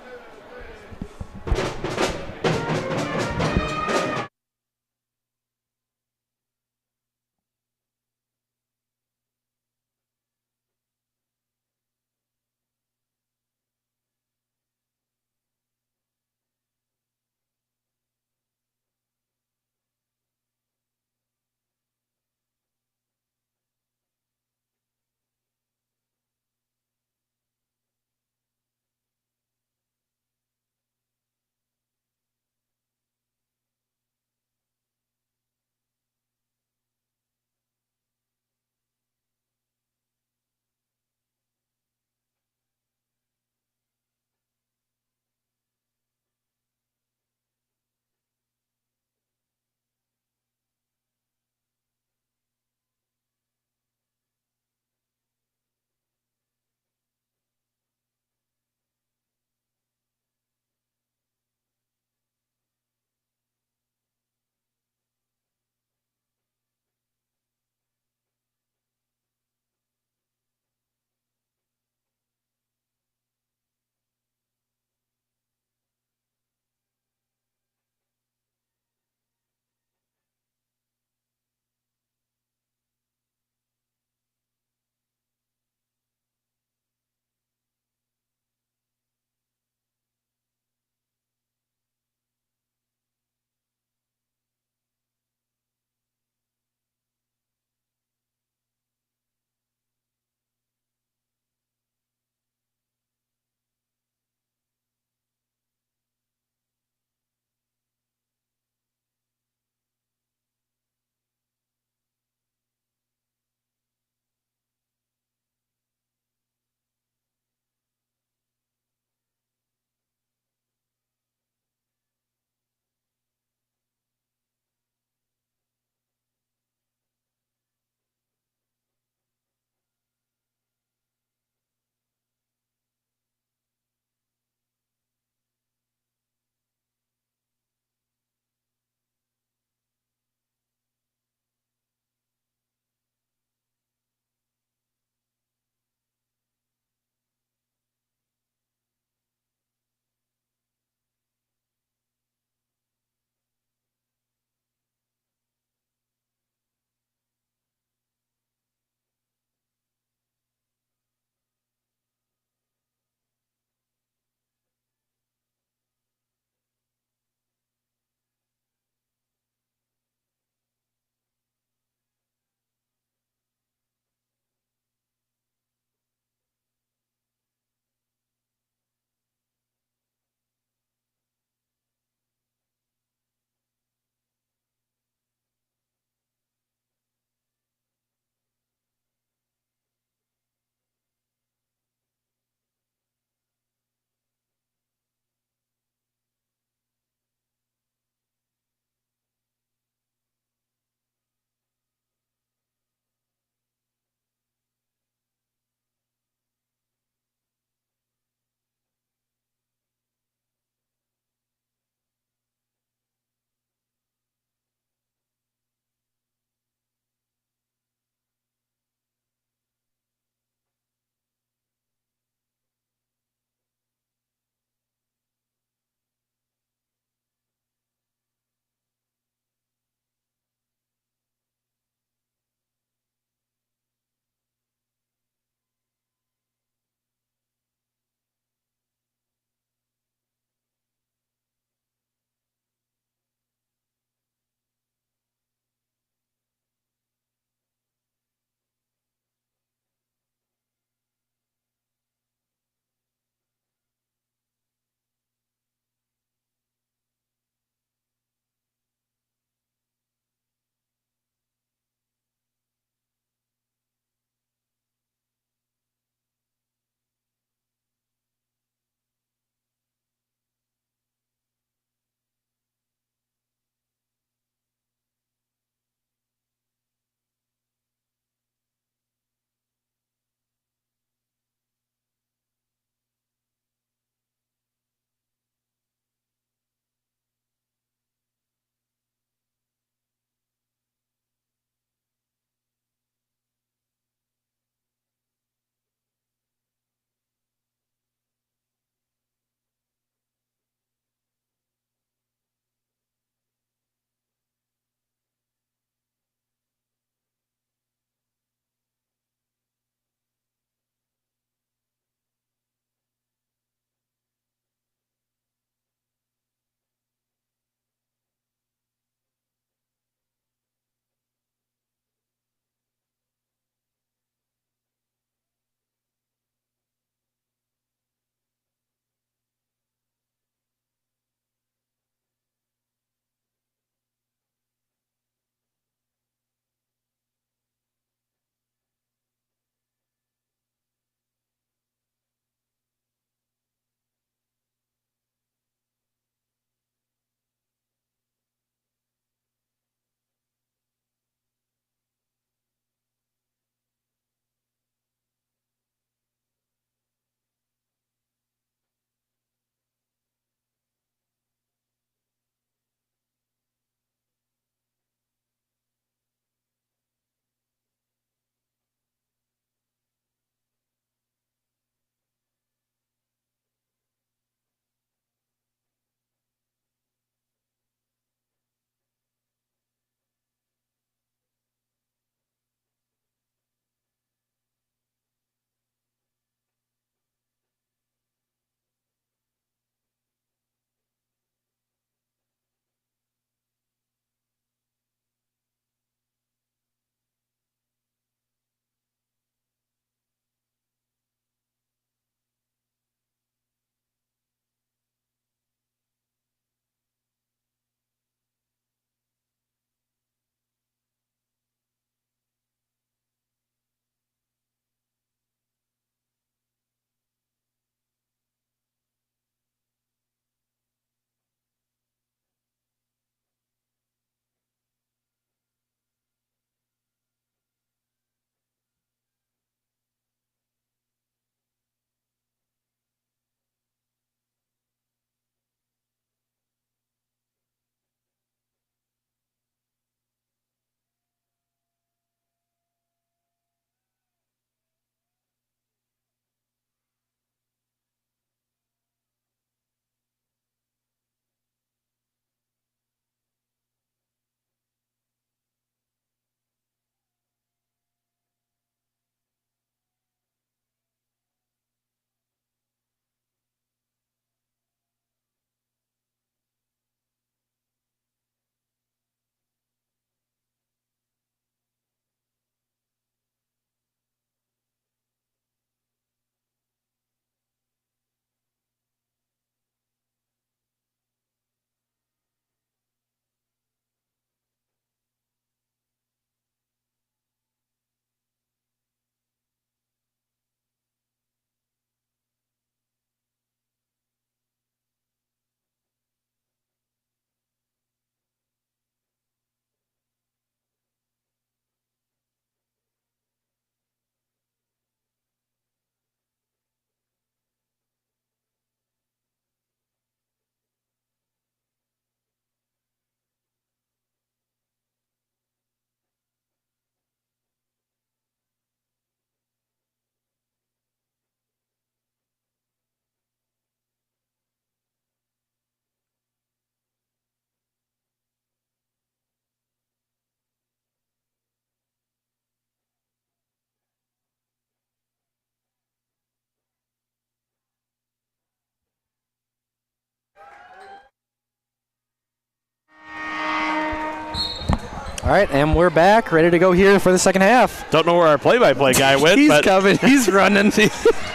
All right, and we're back, ready to go here for the second half. Don't know where our play-by-play guy went, He's but coming. He's running.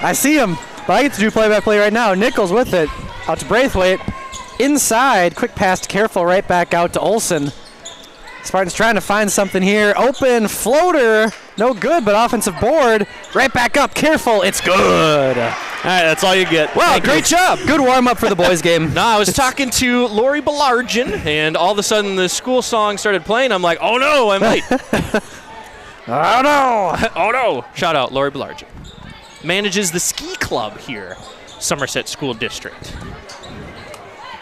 I see him, but I get to do play-by-play right now. Nichols with it. Out to Braithwaite. Inside. Quick pass to Careful. Right back out to Olsen. Spartans trying to find something here. Open floater. No good, but offensive board. Right back up. Careful. It's good. all right, that's all you get. Wow, great job. Good warm-up for the boys' game. No, I was talking to Lori Belargin, and all of a sudden the school song started playing. I'm like, oh no, I'm late. Oh, no. Oh no. Shout out Lori Belargin. Manages the ski club here, Somerset School District.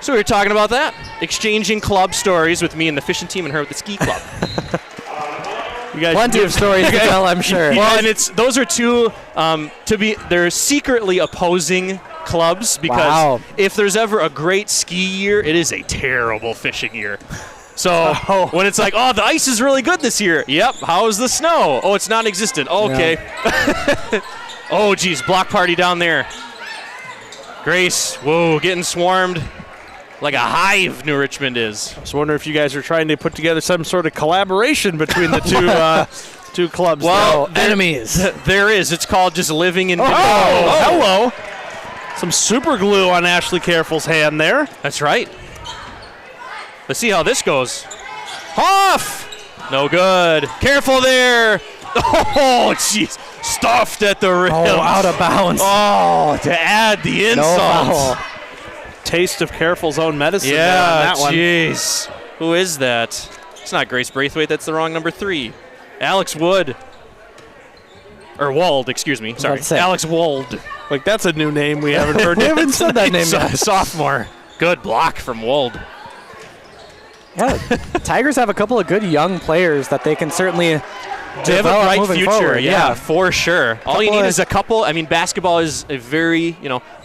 So we were talking about that, exchanging club stories with me and the fishing team and her with the ski club. You guys Plenty of stories to tell, I'm sure. Well, and those are two they're secretly opposing clubs because if there's ever a great ski year, it is a terrible fishing year. So when it's like, oh, the ice is really good this year. Yep. How's the snow? Oh, it's non-existent. Okay. Yeah. Oh, geez, block party down there. Grace, whoa, getting swarmed. Like a hive, New Richmond is. I was wondering if you guys are trying to put together some sort of collaboration between the two clubs. Well, enemies. There is. It's called just living in. Hello. Some super glue on Ashley Careful's hand there. That's right. Let's see how this goes. Hoff! No good. Careful there. Oh, jeez. Stuffed at the rim. Oh, out of bounds. Oh, to add the insult. Taste of Careful's own medicine. Yeah, on that one. Jeez. Who is that? It's not Grace Braithwaite. That's the wrong number 3. Alex Wood. Or Wald, excuse me. Sorry. Alex Wald. Like, that's a new name we haven't heard. We haven't said that name yet. Sophomore. Good block from Wald. Yeah, Tigers have a couple of good young players that they can certainly they have a bright future, forward. yeah, for sure. All you need is a couple. I mean, basketball is a very,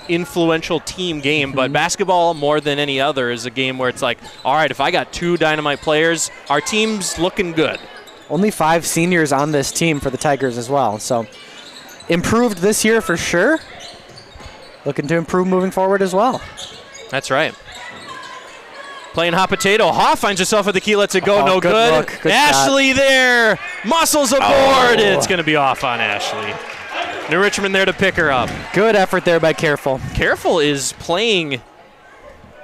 influential team game, but basketball, more than any other, is a game where it's like, all right, if I got 2 dynamite players, our team's looking good. Only 5 seniors on this team for the Tigers as well, so improved this year for sure. Looking to improve moving forward as well. That's right. Playing hot potato. Hoff finds herself at the key, lets it go, no good. Good Ashley shot. There, muscles aboard, and it's going to be off on Ashley. New Richmond there to pick her up. Good effort there by Careful. Careful is playing,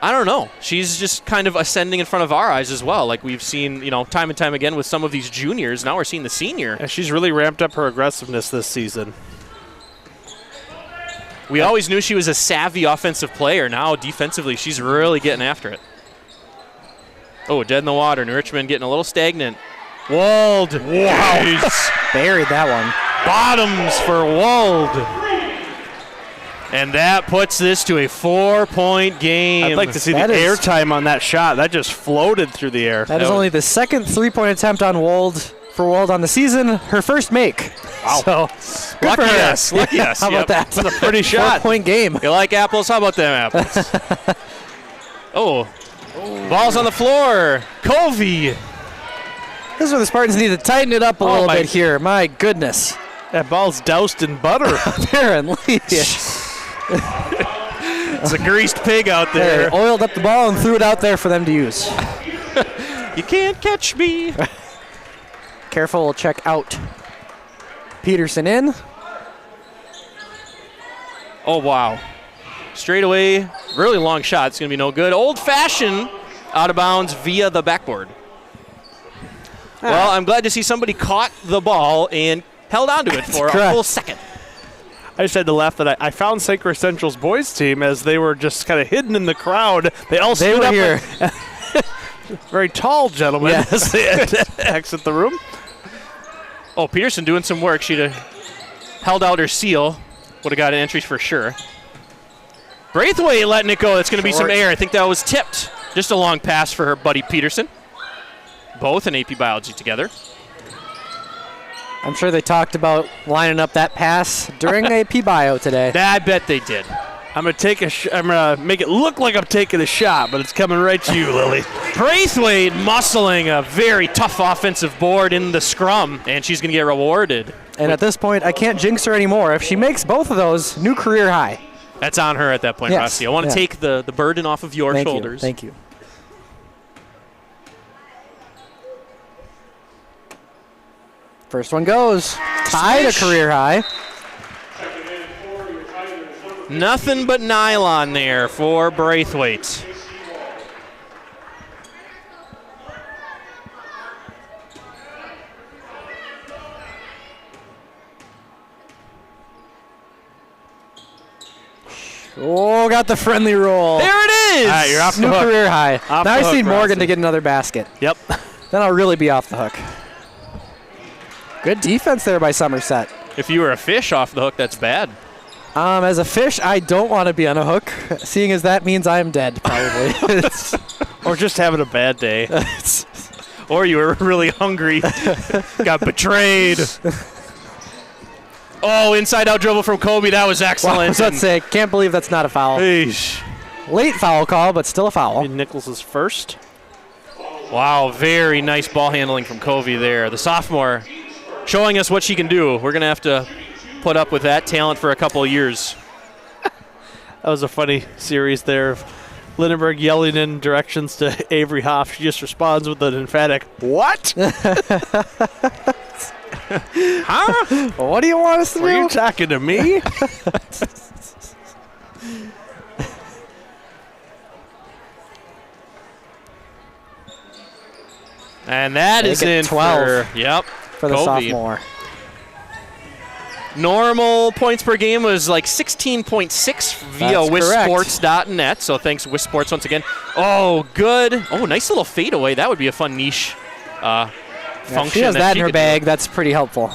I don't know. She's just kind of ascending in front of our eyes as well. Like we've seen, time and time again with some of these juniors. Now we're seeing the senior. Yeah, she's really ramped up her aggressiveness this season. We always knew she was a savvy offensive player. Now defensively, she's really getting after it. Oh, dead in the water. New Richmond getting a little stagnant. Wald. Wow. Buried that one. Bottoms for Wald. And that puts this to a 4-point game. I'd like to see the airtime on that shot. That just floated through the air. That is only the second 3-point attempt on Wald on the season. Her first make. Wow. So, lucky us. Lucky us. How about that? That's a pretty shot. 4-point game. You like apples? How about them apples? Ball's on the floor. Covey. This is where the Spartans need to tighten it up a little bit here. My goodness. That ball's doused in butter. Apparently. It's a greased pig out there. They oiled up the ball and threw it out there for them to use. You can't catch me. Careful will check out. Peterson in. Oh, wow. Straight away, really long shot. It's going to be no good. Old-fashioned out of bounds via the backboard. Well, I'm glad to see somebody caught the ball and held onto it for a full second. I just had to laugh that I found Sacred Central's boys team as they were just kind of hidden in the crowd. They all stood up here. Very tall gentlemen as they exit the room. Oh, Peterson doing some work. She'd have held out her seal. Would have got an entry for sure. Braithwaite letting it go. That's going to be some air. I think that was tipped. Just a long pass for her buddy Peterson. Both in AP Biology together. I'm sure they talked about lining up that pass during AP Bio today. I bet they did. I'm gonna make it look like I'm taking a shot, but it's coming right to you, Lily. Braithwaite muscling a very tough offensive board in the scrum, and she's going to get rewarded. And at this point, I can't jinx her anymore. If she makes both of those, new career high. That's on her at that point, yes. Rusty. I want to take the burden off of your shoulders. Thank you. First one goes. Tied a career high. Nothing but nylon there for Braithwaite. Oh, got the friendly roll. There it is. All right, you're off the New hook. career high. Off Now the I just hook, need Morgan Rossi. to get another basket. Yep. Then I'll really be off the hook. Good defense there by Somerset. If you were a fish off the hook, that's bad. As a fish, I don't want to be on a hook, seeing as that means I'm dead, probably. Or just having a bad day. Or you were really hungry, got betrayed. Oh, inside out dribble from Kobe. That was excellent. Well, I was about to say, can't believe that's not a foul. Eesh. Late foul call, but still a foul. Nichols is first. Wow, very nice ball handling from Covey there. The sophomore showing us what she can do. We're going to have to put up with that talent for a couple of years. That was a funny series there of Lindenberg yelling in directions to Avery Hoff. She just responds with an emphatic, "What? Huh? What do you want us to Were do? you talking to me?" And that Make is it in 12 for, yep, for the Covey. sophomore. Normal points per game was like 16.6 via That's correct. wissports.net. So thanks, Wissports, once again. Oh, good. Oh, nice little fadeaway. That would be a fun niche Yeah, function. if she has that in her could bag, do. that's pretty helpful.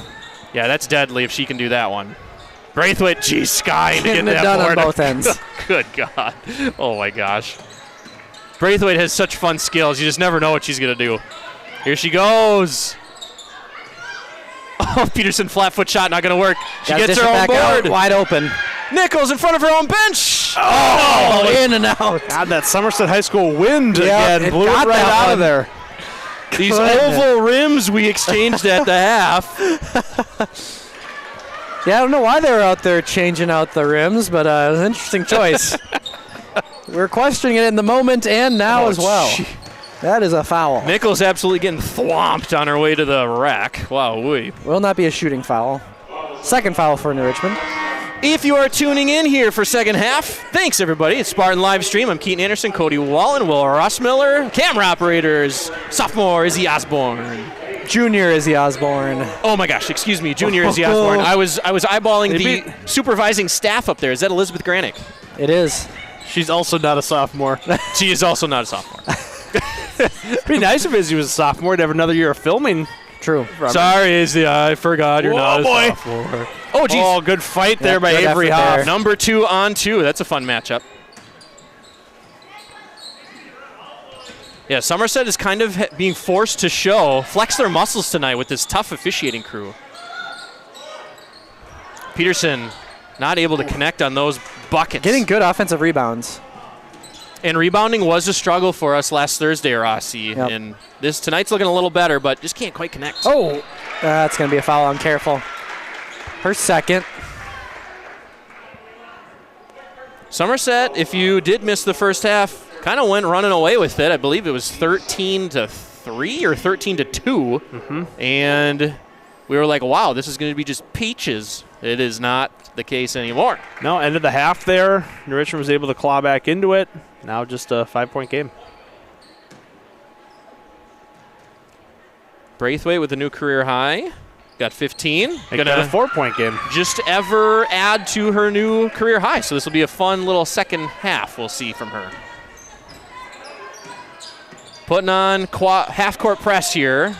Yeah, that's deadly if she can do that one. Braithwaite, geez, skying to get Getting it that done on board. both ends. Good God. Oh, my gosh. Braithwaite has such fun skills. You just never know what she's going to do. Here she goes. Oh, Peterson, flat foot shot, not going to work. She Gotta gets dish her it own back out, board. wide open. Nichols in front of her own bench. Oh, in and out. God, that Somerset High School wind Yeah, again it blew it got right that out one. of there. These Goodness. oval rims we exchanged at the half. Yeah, I don't know why they were out there changing out the rims, but it was an interesting choice. We're questioning it in the moment and now as well. gee. That is a foul. Nichols absolutely getting thwomped on her way to the rack. Wow, wee. Will not be a shooting foul. Second foul for New Richmond. If you are tuning in here for second half, thanks everybody. It's Spartan Live Stream. I'm Keaton Anderson, Cody Wallen, Will Rossmiller, camera operators, sophomore Izzy Osborne. Junior Izzy Osborne. Oh my gosh, excuse me, junior Izzy Osborne. I was eyeballing the supervising staff up there. Is that Elizabeth Granick? It is. She's also not a sophomore. She is also not a sophomore. It'd be nice if Izzy was a sophomore to have another year of filming. True. Sorry, Izzy, I forgot you're not a boy. sophomore. Oh, geez. Oh, good fight there by good Avery effort Hoff. there. Number 2 on 2. That's a fun matchup. Yeah, Somerset is kind of being forced to flex their muscles tonight with this tough officiating crew. Peterson not able to connect on those buckets. Getting good offensive rebounds. And rebounding was a struggle for us last Thursday, Rossi. Yep. And tonight's looking a little better, but just can't quite connect. Oh, that's going to be a foul. I'm careful. Her second. Somerset, if you did miss the first half, kind of went running away with it. I believe it was 13-3 or 13-2. And we were like, wow, this is going to be just peaches. It is not the case anymore. No, end of the half there. New Richmond was able to claw back into it. Now just a 5-point game. Braithwaite with a new career high. Got 15. Make that a 4-point game. Just ever add to her new career high. So this will be a fun little second half we'll see from her. Putting on half-court press here.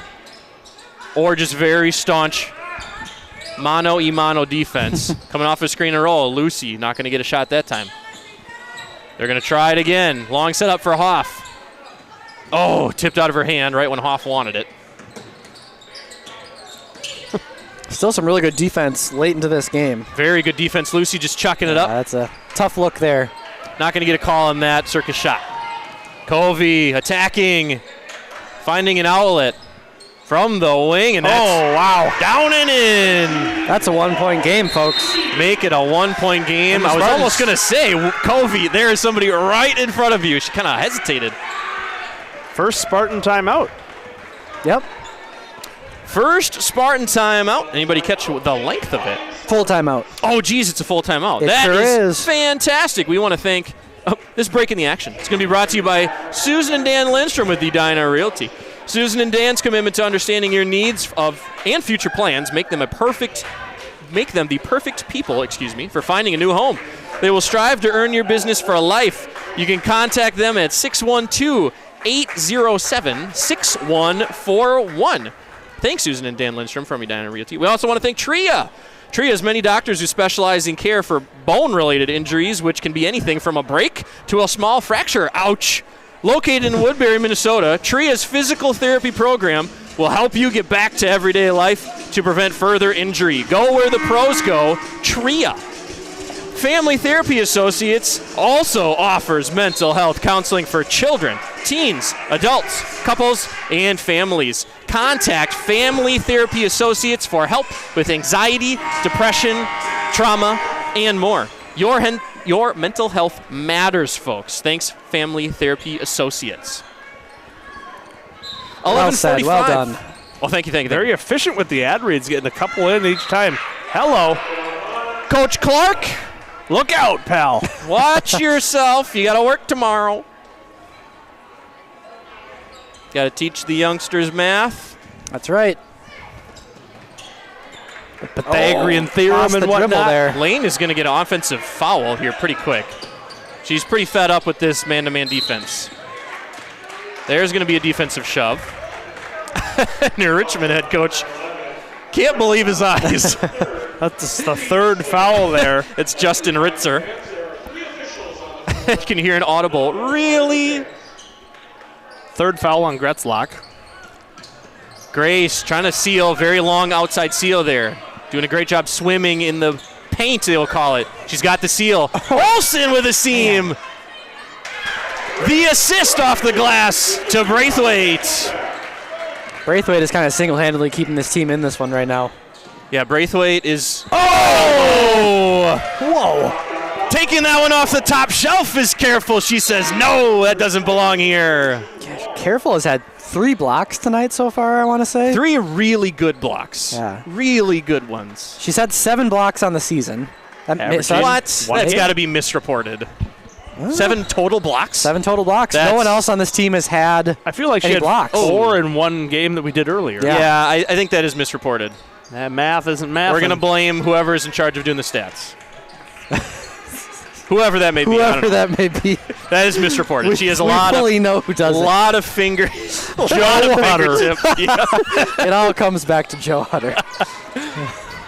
Or just very staunch mano-a-mano defense. Coming off a screen and roll. Lucy not going to get a shot that time. They're going to try it again. Long setup for Hoff. Oh, tipped out of her hand right when Hoff wanted it. Still some really good defense late into this game. Very good defense. Lucy just chucking it up. That's a tough look there. Not going to get a call on that circus shot. Covey attacking, finding an outlet from the wing, and that's wow. down and in. That's a 1-point game, folks. Make it a 1-point game. And the I was Spartans- almost going to say, Covey, there is somebody right in front of you. She kind of hesitated. First Spartan timeout. Yep. First Spartan timeout. Anybody catch the length of it? Full timeout. Oh, geez, it's a full timeout. It That sure is. fantastic. We want to thank this break in the action. It's going to be brought to you by Susan and Dan Lindstrom with Edina Realty. Susan and Dan's commitment to understanding your needs and future plans make them the perfect people, for finding a new home. They will strive to earn your business for a life. You can contact them at 612-807-6141. Thanks, Susan and Dan Lindstrom from Edina Realty. We also want to thank Tria. Tria has many doctors who specialize in care for bone-related injuries, which can be anything from a break to a small fracture. Ouch! Located in Woodbury, Minnesota, Tria's physical therapy program will help you get back to everyday life to prevent further injury. Go where the pros go, Tria. Family Therapy Associates also offers mental health counseling for children, teens, adults, couples, and families. Contact Family Therapy Associates for help with anxiety, depression, trauma, and more. Your mental health matters, folks. Thanks, Family Therapy Associates. Well said. Well done. Well, thank you. Very efficient with the ad reads, getting a couple in each time. Hello. Coach Clark, Look out, pal. watch yourself. You got to work tomorrow. Got to teach the youngsters math. That's right. The Pythagorean theorem Lost and the dribble whatnot. there. Lane is going to get an offensive foul here pretty quick. She's pretty fed up with this man-to-man defense. There's going to be a defensive shove. New Richmond head coach can't believe his eyes. That's the third foul there. It's Justin Ritzer. You can hear an audible, really? Third foul on Gretzlock. Grace trying to seal, very long outside seal there. Doing a great job swimming in the paint, they'll call it. She's got the seal. Olsen with a seam. The assist off the glass to Braithwaite. Braithwaite is kind of single-handedly keeping this team in this one right now. Yeah, Braithwaite is... Oh! Whoa. Taking that one off the top shelf is Careful. She says, no, that doesn't belong here. Careful has had 3 blocks tonight so far, I want to say. 3 really good blocks. Yeah. Really good ones. She's had 7 blocks on the season. What? That's got to be misreported. 7 total blocks? 7 total blocks. That's- No one else on this team has had I feel like she any had blocks. 4 in one game that we did earlier. Yeah. Yeah, I think that is misreported. That math isn't math. We're going to blame whoever is in charge of doing the stats. Whoever that may be. I don't Whoever know. that may be. That is misreported. She has a we lot fully know who does it. lot of fingers. Joe Hutter. Yeah. It all comes back to Joe Hutter.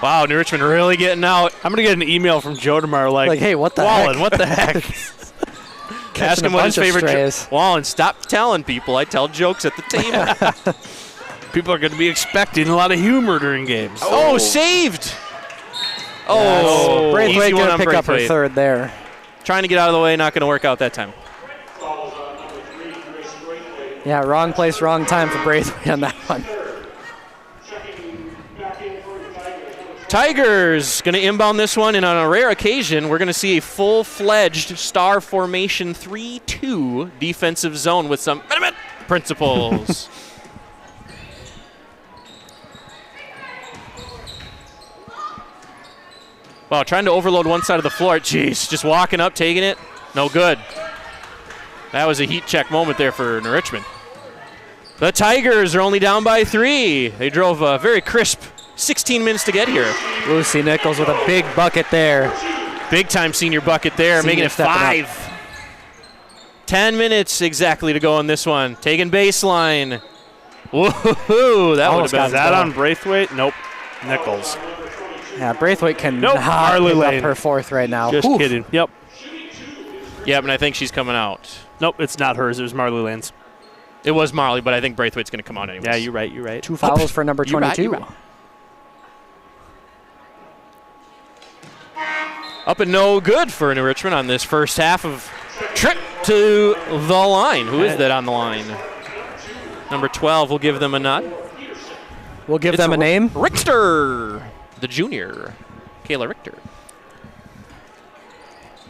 Wow, New Richmond really getting out. I'm going to get an email from Joe tomorrow like, Hey, what the Wallen, heck? what the heck? Ask him a what his bunch of favorite strays. Wallen, stop telling people I tell jokes at the table. People are going to be expecting a lot of humor during games. Oh, saved. Braithwaite easy one going on to pick up her Braithwaite. third there. Trying to get out of the way, not going to work out that time. Yeah, wrong place, wrong time for Braithwaite on that one. Tigers going to inbound this one, and on a rare occasion, we're going to see a full-fledged star formation 3-2 defensive zone with some principles. Wow, trying to overload one side of the floor. Jeez, just walking up, taking it. No good. That was a heat check moment there for New Richmond. The Tigers are only down by 3. They drove a very crisp 16 minutes to get here. Lucy Nichols with a big bucket there. Big time senior bucket there, Senior making it stepping 5. 10 minutes exactly to go on this one. Taking baseline. Woohoo! That would have Almost been. got Is that on Braithwaite? Nope. Nichols. Yeah, Braithwaite can Nope, not Harley pick Lane. up her fourth right now. Just Oof. kidding. Yep. Yeah, but I think she's coming out. Nope, it's not hers. It was Marley Lane's. It was Marley, but I think Braithwaite's going to come out anyways. Yeah, you're right. You're right. 2 fouls for number You're right, 22. you're right. Up and no good for New Richmond on this first half of trip to the line. Who is that on the line? Number 12 will give them a nod. We'll give It's them a name. Richter, the junior. Kayla Richter.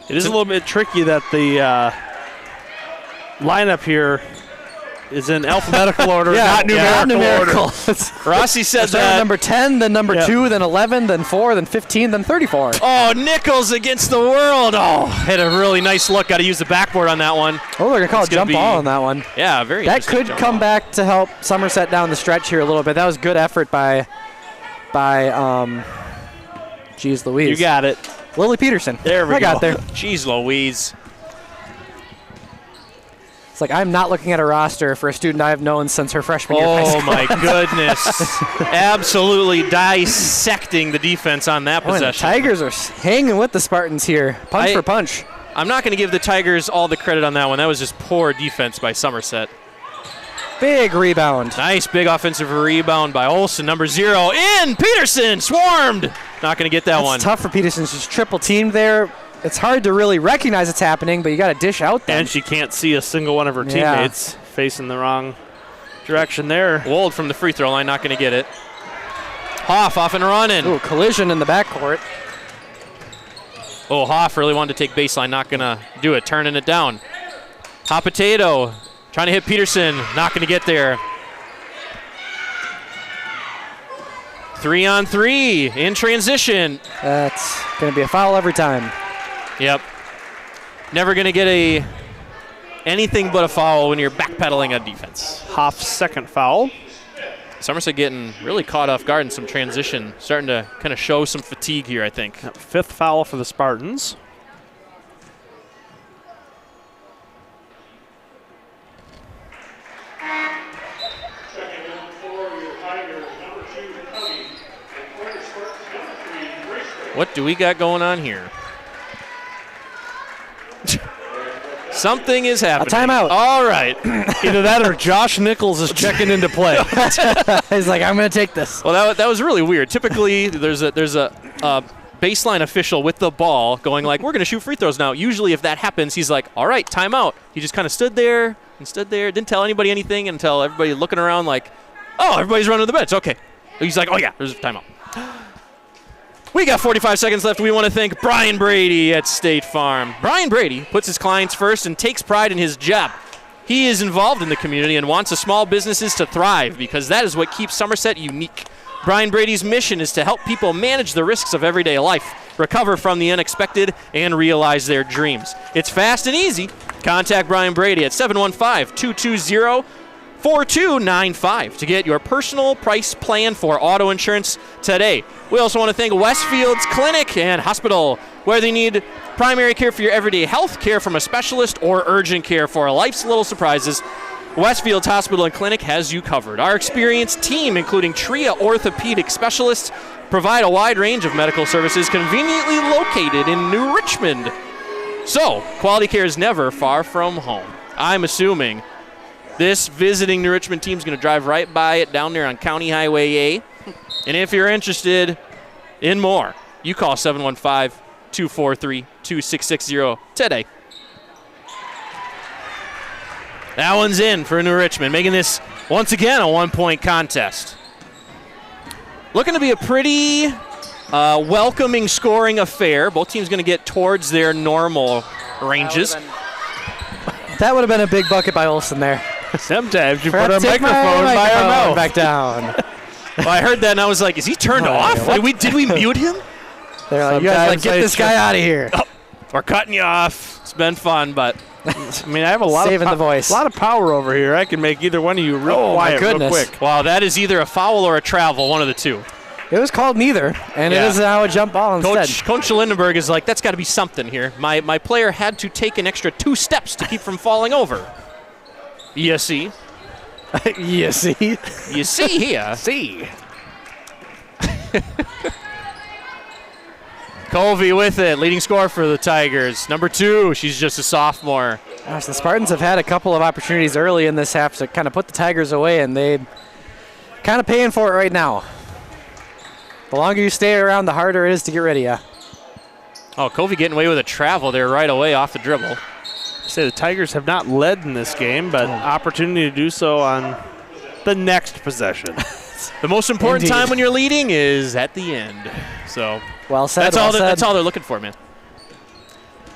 It is a little bit tricky that the lineup here is in alphabeutical order, Yeah, not numerical order. Rossi said Started that. number 10, then number 2, then 11, then 4, then 15, then 34. Oh, Nichols against the world. Oh, had a really nice look. Got to use the backboard on that one. Oh, they're going to call It's a gonna jump be- ball on that one. Yeah, very That interesting could jump come ball. back to help Somerset down the stretch here a little bit. That was good effort by geez Louise. You got it. Lily Peterson. There we I got go. there. Jeez Louise. It's like I'm not looking at a roster for a student I've known since her freshman year. of high Oh, school. my goodness. Absolutely dissecting the defense on that Boy, the possession. Tigers are hanging with the Spartans here, punch for punch. I'm not going to give the Tigers all the credit on that one. That was just poor defense by Somerset. Big rebound. Nice big offensive rebound by Olsen, number 0. In! Peterson swarmed! Not going to get that one. It's tough for Peterson. She's triple teamed there. It's hard to really recognize it's happening, but you got to dish out them. And she can't see a single one of her Yeah. teammates facing the wrong direction there. Wold from the free throw line, not going to get it. Hoff off and running. Ooh, collision in the backcourt. Oh, Hoff really wanted to take baseline, not going to do it, turning it down. Hot potato, trying to hit Peterson, not going to get there. 3-on-3 in transition. That's going to be a foul every time. Yep. Never going to get anything but a foul when you're backpedaling on defense. Hoff's second foul. Somerset getting really caught off guard in some transition, starting to kind of show some fatigue here, I think. Fifth foul for the Spartans. Second and 4, your Tigers. Number 2, Cubby. And Porter Spartans, number 3, Richmond. What do we got going on here? Something is happening. timeout. All right. Either that or Josh Nichols is checking into play. He's like, I'm going to take this. Well, that was really weird. Typically, there's a baseline official with the ball going like, we're going to shoot free throws now. Usually if that happens, he's like, all right, timeout. He just kind of stood there, didn't tell anybody anything until everybody looking around like, oh, everybody's running to the bench. Okay. He's like, oh, yeah, there's a timeout. We got 45 seconds left. We want to thank Brian Brady at State Farm. Brian Brady puts his clients first and takes pride in his job. He is involved in the community and wants the small businesses to thrive because that is what keeps Somerset unique. Brian Brady's mission is to help people manage the risks of everyday life, recover from the unexpected, and realize their dreams. It's fast and easy. Contact Brian Brady at 715-220-4295 to get your personal price plan for auto insurance today. We also want to thank Westfield's Clinic and Hospital, whether you need primary care for your everyday health, care from a specialist, or urgent care for life's little surprises. Westfield's Hospital and Clinic has you covered. Our experienced team, including TRIA orthopedic specialists, provide a wide range of medical services conveniently located in New Richmond. So, quality care is never far from home. I'm assuming this visiting New Richmond team is going to drive right by it down there on County Highway A. And if you're interested in more, you call 715-243-2660 today. That one's in for New Richmond, making this, once again, a one-point contest. Looking to be a pretty welcoming scoring affair. Both teams going to get towards their normal ranges. That would have been a big bucket by Olsen there. Sometimes you Forgot put a to take my microphone by our microphone mouth. back down. Well, I heard that and I was like, is he turned off? what? Did we mute him? They're like, you guys like, Sometimes get I this guy out of here. We're cutting you off. It's been fun, but I mean, I have a lot Saving of the voice. A lot of power over here. I can make either one of you real quiet real goodness. quick. wow, that is either a foul or a travel, one of the two. It was called neither, and Yeah. it is now a jump ball instead. Coach Lindenberg is like, that's got to be something here. My player had to take an extra 2 steps to keep from falling over. You see? You see? You see here. See. Covey with it, leading scorer for the Tigers. Number 2, she's just a sophomore. Gosh, the Spartans have had a couple of opportunities early in this half to kind of put the Tigers away, and they kind of paying for it right now. The longer you stay around, the harder it is to get rid of you. Oh, Covey getting away with a travel there right away off the dribble. I say the Tigers have not led in this game, but opportunity to do so on the next possession. The most important Indeed. time when you're leading is at the end. So Well said. that's well all. said. That's all they're looking for, man.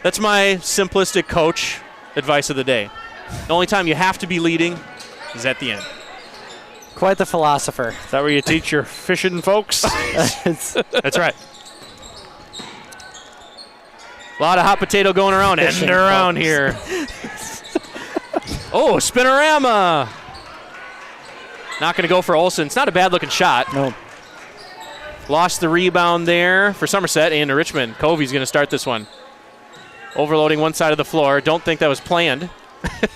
That's my simplistic coach advice of the day. The only time you have to be leading is at the end. Quite the philosopher. Is that where you teach your fishing folks? That's right. A lot of hot potato going around. Fishing End around folks. here. Oh, spinorama. Not going to go for Olsen. It's not a bad looking shot. No. Lost the rebound there for Somerset and Richmond. Covey's going to start this one. Overloading one side of the floor. Don't think that was planned.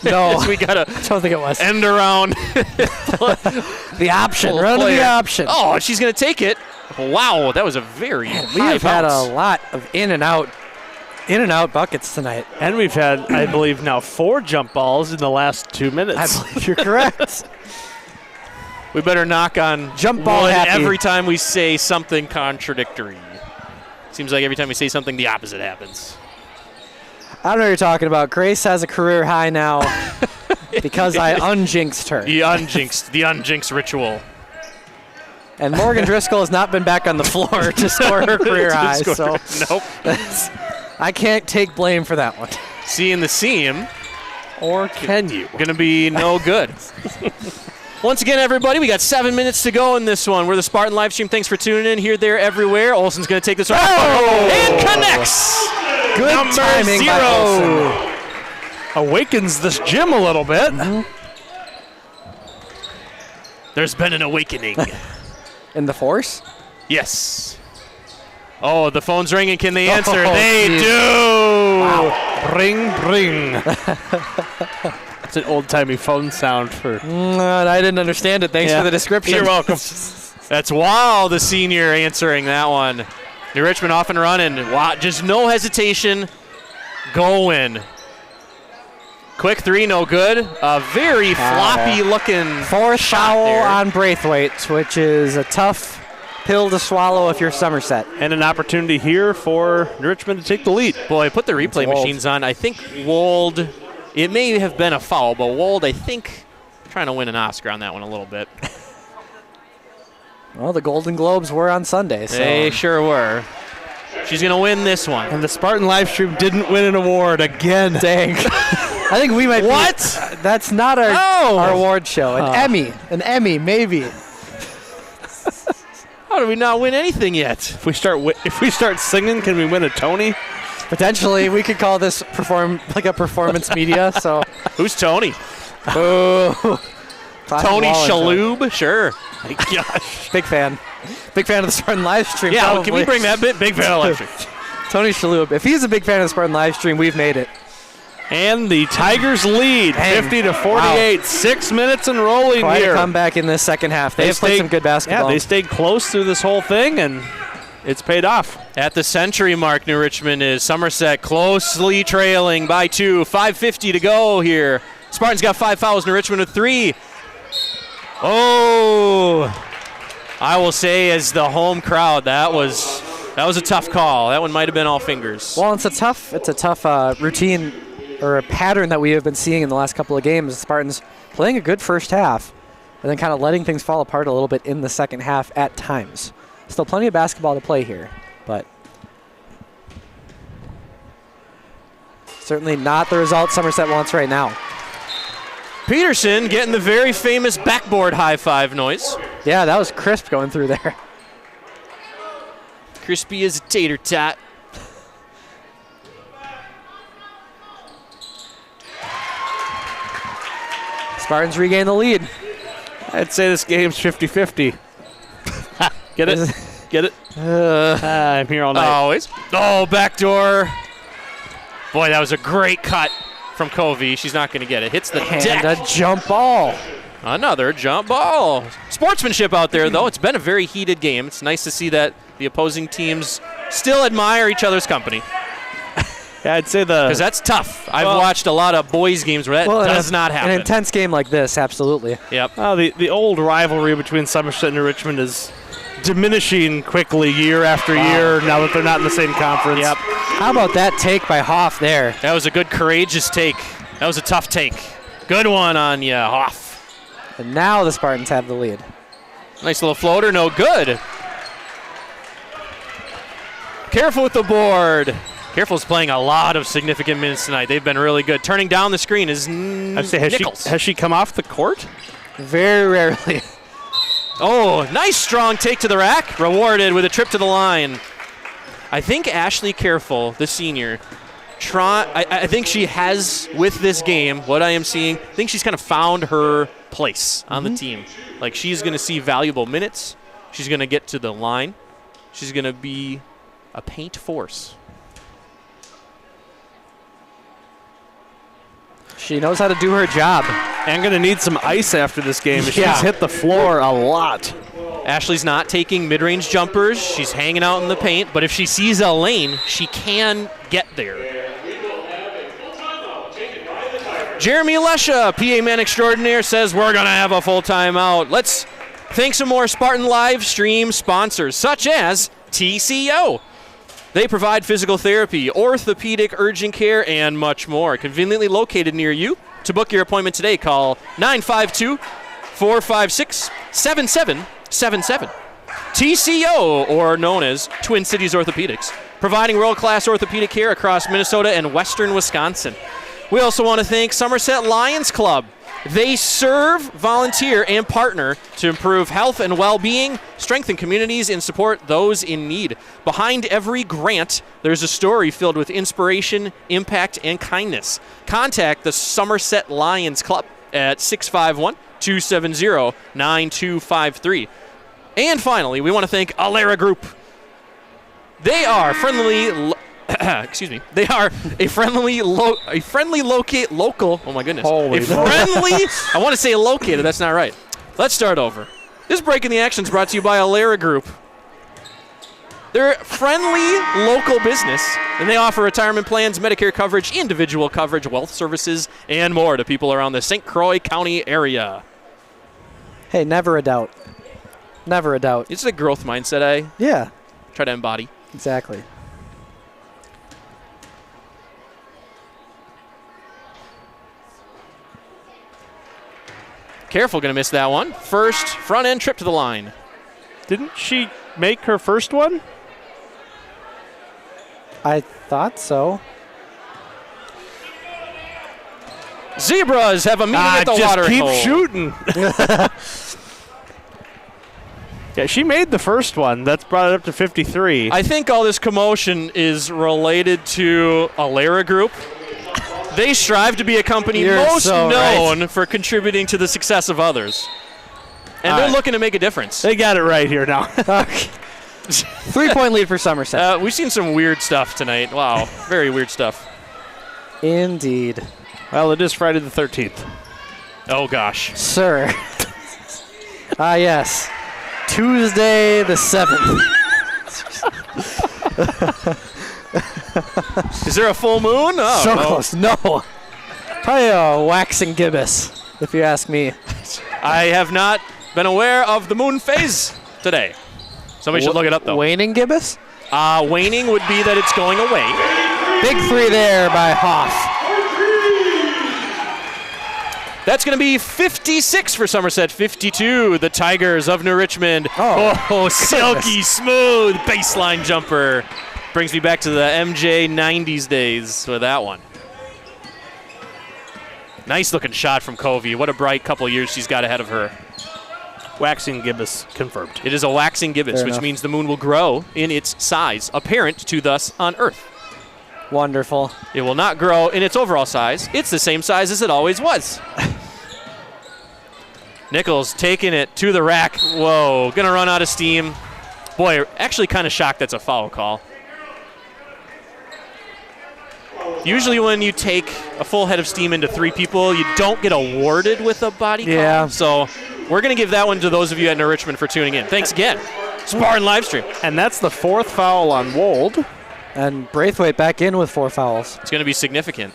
No. We got to Don't think it was. end around. The option. Full Run to player. the option. Oh, she's going to take it. Wow, that was a very We high have had a bounce. lot of in and out buckets tonight. And we've had, I believe, now 4 jump balls in the last 2 minutes. I believe you're correct. We better knock on Jump ball wood happy. every time we say something contradictory. Seems like every time we say something, the opposite happens. I don't know what you're talking about. Grace has a career high now because I unjinxed her. The unjinxed ritual. And Morgan Driscoll has not been back on the floor to score her career high. So Nope. I can't take blame for that one. Seeing the seam, Or can you? gonna be no good. Once again, everybody, we got 7 minutes to go in this one. We're the Spartan live stream. Thanks for tuning in. Here, there, everywhere. Olsen's going to take this one. And connects. Good Number timing by 0. Awakens this gym a little bit. There's been an awakening. In the force? Yes. Oh, the phone's ringing. Can they answer? Oh, They geez. do. Wow. Ring, ring. That's an old-timey phone sound for... I didn't understand it. Thanks Yeah. for the description. You're welcome. That's Wow, the senior, answering that one. New Richmond off and running. Wow, just no hesitation. Going. Quick three, no good. A very floppy looking Fourth shot foul there. on Braithwaite, which is a tough pill to swallow if you're Somerset. And an opportunity here for Richmond to take the lead. Boy, put the replay Wold. machines on. I think Wold, it may have been a foul, but Wold, I think, trying to win an Oscar on that one a little bit. Well, the Golden Globes were on Sunday, so They sure were. She's going to win this one. And the Spartan live stream didn't win an award again. dang. I think we might be- What? That's not our, Oh. our award show. An Emmy, maybe. How do we not win anything yet? If we start singing, can we win a Tony? Potentially, we could call this a performance media. So, Who's Tony? boo. Tony Waller, Shaloub? Sure. My gosh. big fan of the Spartan live stream. Yeah, probably. can we bring that bit? Big fan of electric. Tony Shaloub? If he's a big fan of the Spartan live stream, we've made it. And the Tigers lead, Dang. 50-48. 6 minutes and rolling Quite here. a comeback in this second half. They have played some good basketball. Yeah, they stayed close through this whole thing, and it's paid off. At the century mark, New Richmond is Somerset closely trailing by 2. 5:50 to go here. Spartans got 5 fouls. New Richmond with 3. Oh, I will say, as the home crowd, that was a tough call. That one might have been all fingers. Well, it's a tough routine or a pattern that we have been seeing in the last couple of games. The Spartans playing a good first half and then kind of letting things fall apart a little bit in the second half at times. Still plenty of basketball to play here, but certainly not the result Somerset wants right now. Peterson getting the very famous backboard high five noise. Yeah, that was crisp going through there. Crispy as a tater tot. Spartans regain the lead. I'd say this game's 50-50. Get it? Get it? I'm here all night. Always. Oh, backdoor. Boy, that was a great cut from Covey. She's not going to get it. Hits the deck. And a jump ball. Another jump ball. Sportsmanship out there, though. It's been a very heated game. It's nice to see that the opposing teams still admire each other's company, Yeah, I'd say because that's tough. I've watched a lot of boys' games where that does not happen. An intense game like this, absolutely. Yep. the old rivalry between Somerset and Richmond is diminishing quickly year after year now that they're not in the same conference. Yep. How about that take by Hoff there? That was a good, courageous take. That was a tough take. Good one on you, Hoff. And now the Spartans have the lead. Nice little floater, no good. Careful with the board. Careful's playing a lot of significant minutes tonight. They've been really good. Turning down the screen is Nichols. Has she come off the court? Very rarely. Oh, nice strong take to the rack. Rewarded with a trip to the line. I think Ashley Careful, the senior, I think she has, with this game, what I am seeing, I think she's kind of found her place on the team. Like, she's going to see valuable minutes. She's going to get to the line. She's going to be a paint force. She knows how to do her job. And going to need some ice after this game. Yeah. She's hit the floor a lot. Ashley's not taking mid-range jumpers. She's hanging out in the paint. But if she sees a lane, she can get there. Jeremy Lesha, PA man extraordinaire, says we're going to have a full timeout. Let's thank some more Spartan live stream sponsors, such as TCO. They provide physical therapy, orthopedic urgent care, and much more. Conveniently located near you. To book your appointment today, call 952-456-7777. TCO, or known as Twin Cities Orthopedics, providing world-class orthopedic care across Minnesota and western Wisconsin. We also want to thank Somerset Lions Club. They serve, volunteer, and partner to improve health and well-being, strengthen communities, and support those in need. Behind every grant, there's a story filled with inspiration, impact, and kindness. Contact the Somerset Lions Club at 651-270-9253. And finally, we want to thank Alera Group. They are friendly... excuse me. They are a friendly local. Oh my goodness. Holy I want to say located. That's not right. Let's start over. This break in the action is brought to you by Alera Group. They're a friendly local business, and they offer retirement plans, Medicare coverage, individual coverage, wealth services, and more to people around the St. Croix County area. Hey, never a doubt. Never a doubt. It's a growth mindset I Yeah, try to embody. exactly. Careful, going to miss that one. First front end trip to the line. Didn't she make her first one? I thought so. Zebras have a meeting at the water just keep hole. shooting. Yeah, she made the first one. That's brought it up to 53. I think all this commotion is related to Alera Group. They strive to be a company You're most so known for contributing to the success of others. And they're looking to make a difference. They got it right here now. Okay. 3-point lead for Somerset. We've seen some weird stuff tonight. Wow, very weird stuff. Indeed. Well, it is Friday the 13th. Oh, gosh. Sir. Yes. Tuesday the 7th. Is there a full moon? Oh, So no. close. No. Probably a waxing gibbous, if you ask me. I have not been aware of the moon phase today. Somebody should look it up, though. Waning gibbous? Waning would be that it's going away. Big three there by Hoff. That's going to be 56 for Somerset, 52, the Tigers of New Richmond. Oh, silky smooth baseline jumper. Brings me back to the MJ 90s days with that one. Nice looking shot from Covey. What a bright couple years she's got ahead of her. Waxing gibbous confirmed. It is a waxing gibbous, Fair which enough. means the moon will grow in its size, apparent to thus on Earth. Wonderful. It will not grow in its overall size. It's the same size as it always was. Nichols taking it to the rack. Whoa, gonna run out of steam. Boy, actually kind of shocked that's a foul call. Usually when you take a full head of steam into three people, you don't get awarded with a body call. Yeah. So we're going to give that one to those of you at New Richmond for tuning in. Thanks again. Spartan Livestream. And that's the fourth foul on Wold. And Braithwaite back in with 4 fouls. It's going to be significant.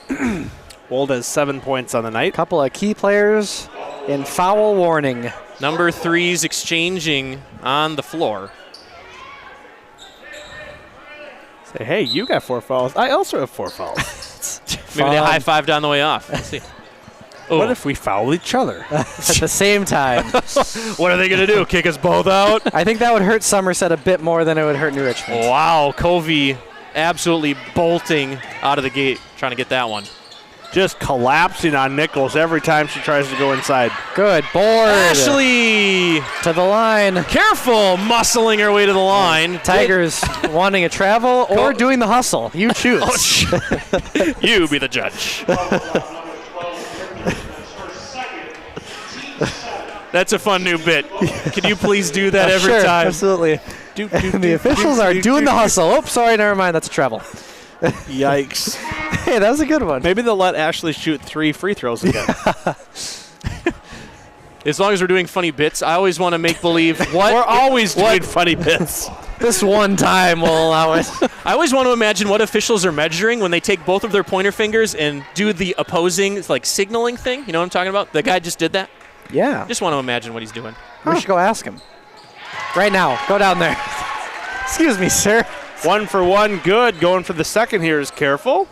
Wold has 7 points on the night. Couple of key players in foul warning. Number 3's exchanging on the floor. Say, hey, you got 4 fouls. I also have 4 fouls. Maybe they Fun. high-fived on the way off. Let's see. What if we foul each other? At the same time. What are they going to do? Kick us both out? I think that would hurt Somerset a bit more than it would hurt New Richmond. Wow, Covey absolutely bolting out of the gate trying to get that one. Just collapsing on Nichols every time she tries to go inside. Good board. Ashley To the line. careful, muscling her way to the line. Tigers wanting a travel or doing the hustle. You choose. You be the judge. That's a fun new bit. Can you please do that every Sure, time? absolutely. The officials are doing the hustle. Oops, sorry, never mind. That's a travel. Yikes. Hey, that was a good one. Maybe they'll let Ashley shoot 3 free throws again. As long as we're doing funny bits, I always want to make believe what We're always doing funny bits. This one time we'll allow it. I always want to imagine what officials are measuring when they take both of their pointer fingers and do the opposing like signaling thing. You know what I'm talking about? The guy just did that. Yeah. Just want to imagine what he's doing. We should go ask him. Right now. Go down there. Excuse me, sir. 1 for 1, good. Going for the second here is Careful.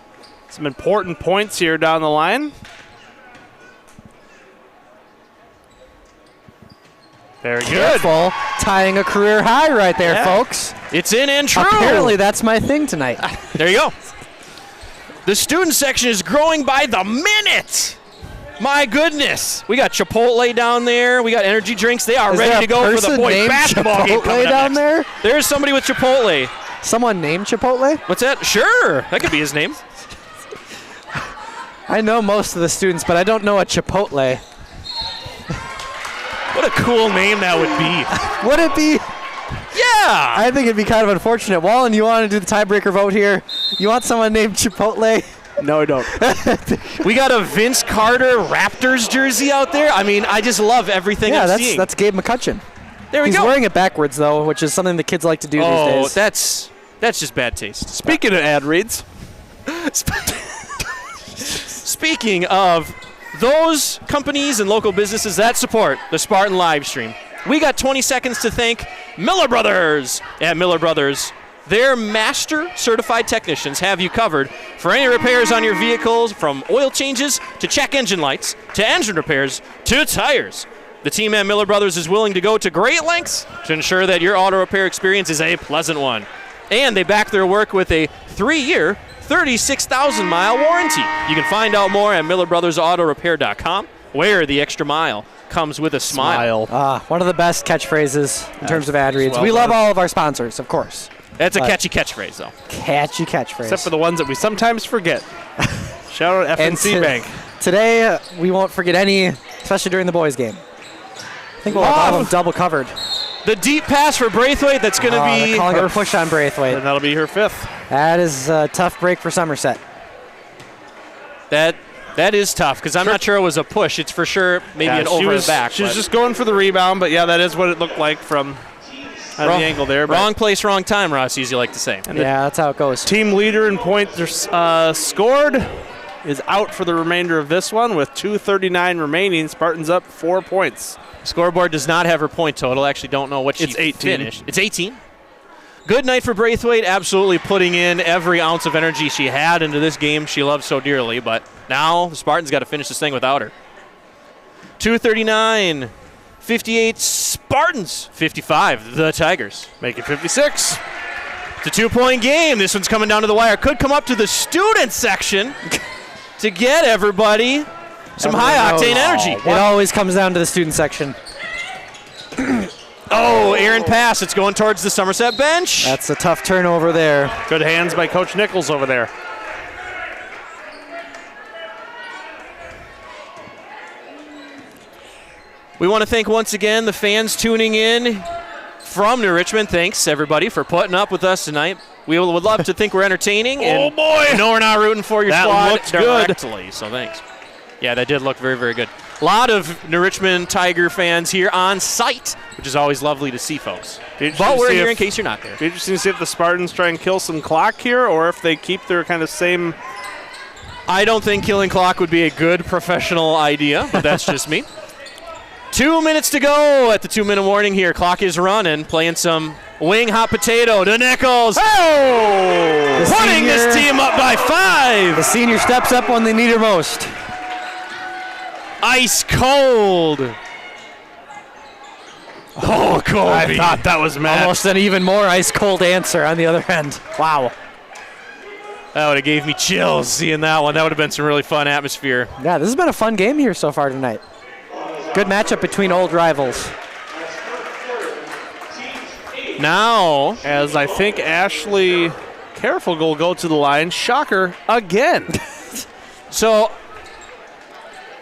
Some important points here down the line. Very good. Careful. Tying a career high right there, Yeah. folks. It's in and true. Apparently that's my thing tonight. There you go. The student section is growing by the minute. My goodness. We got Chipotle down there. We got energy drinks. They are Is ready there to a go for the person boys named basketball game Chipotle coming up down next. there? There's somebody with Chipotle. Someone named Chipotle? What's that? Sure. That could be his name. I know most of the students, but I don't know a Chipotle. What a cool name that would be. Would it be? Yeah. I think it'd be kind of unfortunate. Wallen, you want to do the tiebreaker vote here? You want someone named Chipotle? No, I don't. We got a Vince Carter Raptors jersey out there. I mean, I just love everything Yeah, I'm seeing. that's Gabe McCutcheon. There we He's go. wearing it backwards, though, which is something the kids like to do these days. That's just bad taste. Speaking of ad reads, Speaking of those companies and local businesses that support the Spartan live stream, we got 20 seconds to thank Miller Brothers. At Miller Brothers, their master certified technicians have you covered for any repairs on your vehicles, from oil changes to check engine lights to engine repairs to tires. The team at Miller Brothers is willing to go to great lengths to ensure that your auto repair experience is a pleasant one. And they back their work with a 3-year, 36,000-mile warranty. You can find out more at MillerBrothersAutoRepair.com, where the extra mile comes with a smile. One of the best catchphrases in terms of ad reads. well We love done. all of our sponsors, of course. That's a catchy catchphrase, though. Catchy catchphrase. except for the ones that we sometimes forget. Shout out And FNC Bank. Today, we won't forget any, especially during the boys' game. I think we'll have all of them double covered. The deep pass for Braithwaite, that's going to They're be calling a push on Braithwaite. And that'll be her 5th. That is a tough break for Somerset. that is tough, because I'm not sure it was a push. It's for sure maybe an over the back. She was but just going for the rebound, but yeah, that is what it looked like from the angle there. But Wrong place, wrong time, Ross, as you like to say. Yeah, that's how it goes. team leader in points scored is out for the remainder of this one with 2:39 remaining. Spartans up 4 points. Scoreboard does not have her point total. Actually don't know what she It's 18. finished. It's 18. Good night for Braithwaite, absolutely putting in every ounce of energy she had into this game she loves so dearly, but now the Spartans got to finish this thing without her. 2:39, 58 Spartans, 55 the Tigers. Make it 56. It's a 2-point game. This one's coming down to the wire. Could come up to the student section to get everybody some high-octane energy. It always comes down to the student section. Oh, Aaron pass. It's going towards the Somerset bench. That's a tough turnover there. Good hands by Coach Nichols over there. We want to thank once again the fans tuning in from New Richmond. Thanks, everybody, for putting up with us tonight. We would love to think we're entertaining. And boy. we know we're not rooting for your That squad looks good. directly, so thanks. Yeah, that did look very, very good. A lot of New Richmond Tiger fans here on site, which is always lovely to see, folks. But we're here in case you're not there. Be interesting to see if the Spartans try and kill some clock here or if they keep their kind of same. I don't think killing clock would be a good professional idea, but that's just me. 2 minutes to go at the 2-minute warning here. Clock is running, playing some wing hot potato to Nichols. The Putting senior- this team up by 5. The senior steps up when they need her most. Ice cold. Oh, Colby. I thought that was Matt. Almost an even more ice-cold answer on the other end. Wow. That would have gave me chills seeing that one. That would have been some really fun atmosphere. Yeah, this has been a fun game here so far tonight. Good matchup between old rivals. Now, As I think Ashley Careful will go to the line. Shocker again. so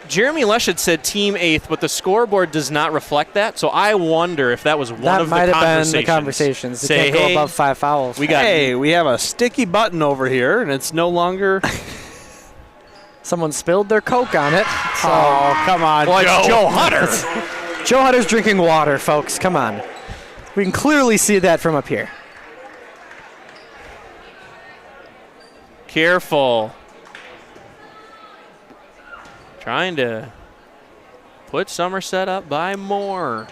Jeremy Lesh had said team 8th, but the scoreboard does not reflect that. So I wonder if that was one That of the might have conversations. been the conversations. They Say, can't go hey, above 5 fouls. we got Hey, we have a sticky button over here, and it's no longer. Someone spilled their Coke on it. So Oh, come on, Well, Joe. it's Joe Hutter. Joe Hutter's drinking water, folks. Come on. We can clearly see that from up here. Careful. Trying to put Somerset up by more.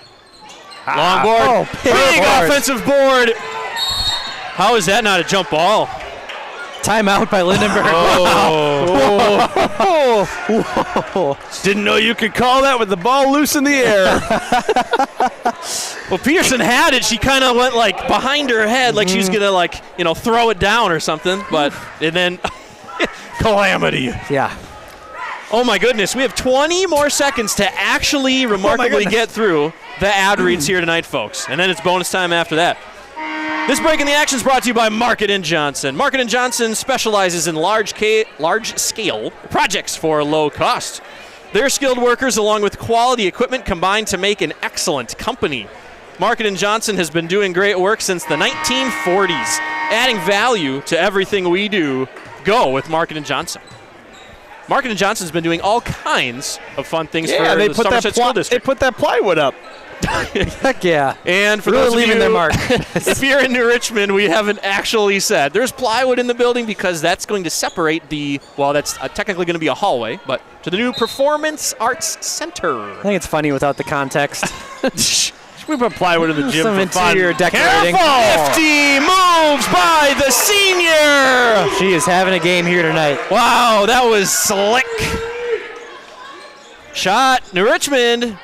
Long board. Oh, big board. offensive board. How is that not a jump ball? Timeout by Lindenberg. Didn't know you could call that with the ball loose in the air. Well, Peterson had it. She kind of went like behind her head, like she was gonna like throw it down or something. And then calamity. Yeah. Oh my goodness, we have 20 more seconds to actually remarkably get through the ad reads here tonight, folks. And then it's bonus time after that. This break in the action is brought to you by Market & Johnson. Market & Johnson specializes in large-scale projects for low cost. Their skilled workers along with quality equipment combine to make an excellent company. Market & Johnson has been doing great work since the 1940s, adding value to everything we do. Go with Market & Johnson. Market & Johnson's been doing all kinds of fun things for they the put Somerset School District. They put that plywood up. Heck yeah. And for Really those of leaving you, their mark. if you're in New Richmond, we haven't actually said there's plywood in the building because that's going to separate that's technically going to be a hallway, but to the new Performance Arts Center. I think it's funny without the context. We put plywood in the gym Some for fun. interior decorating. Nifty moves by the senior. She is having a game here tonight. Wow, that was slick. Shot, New Richmond.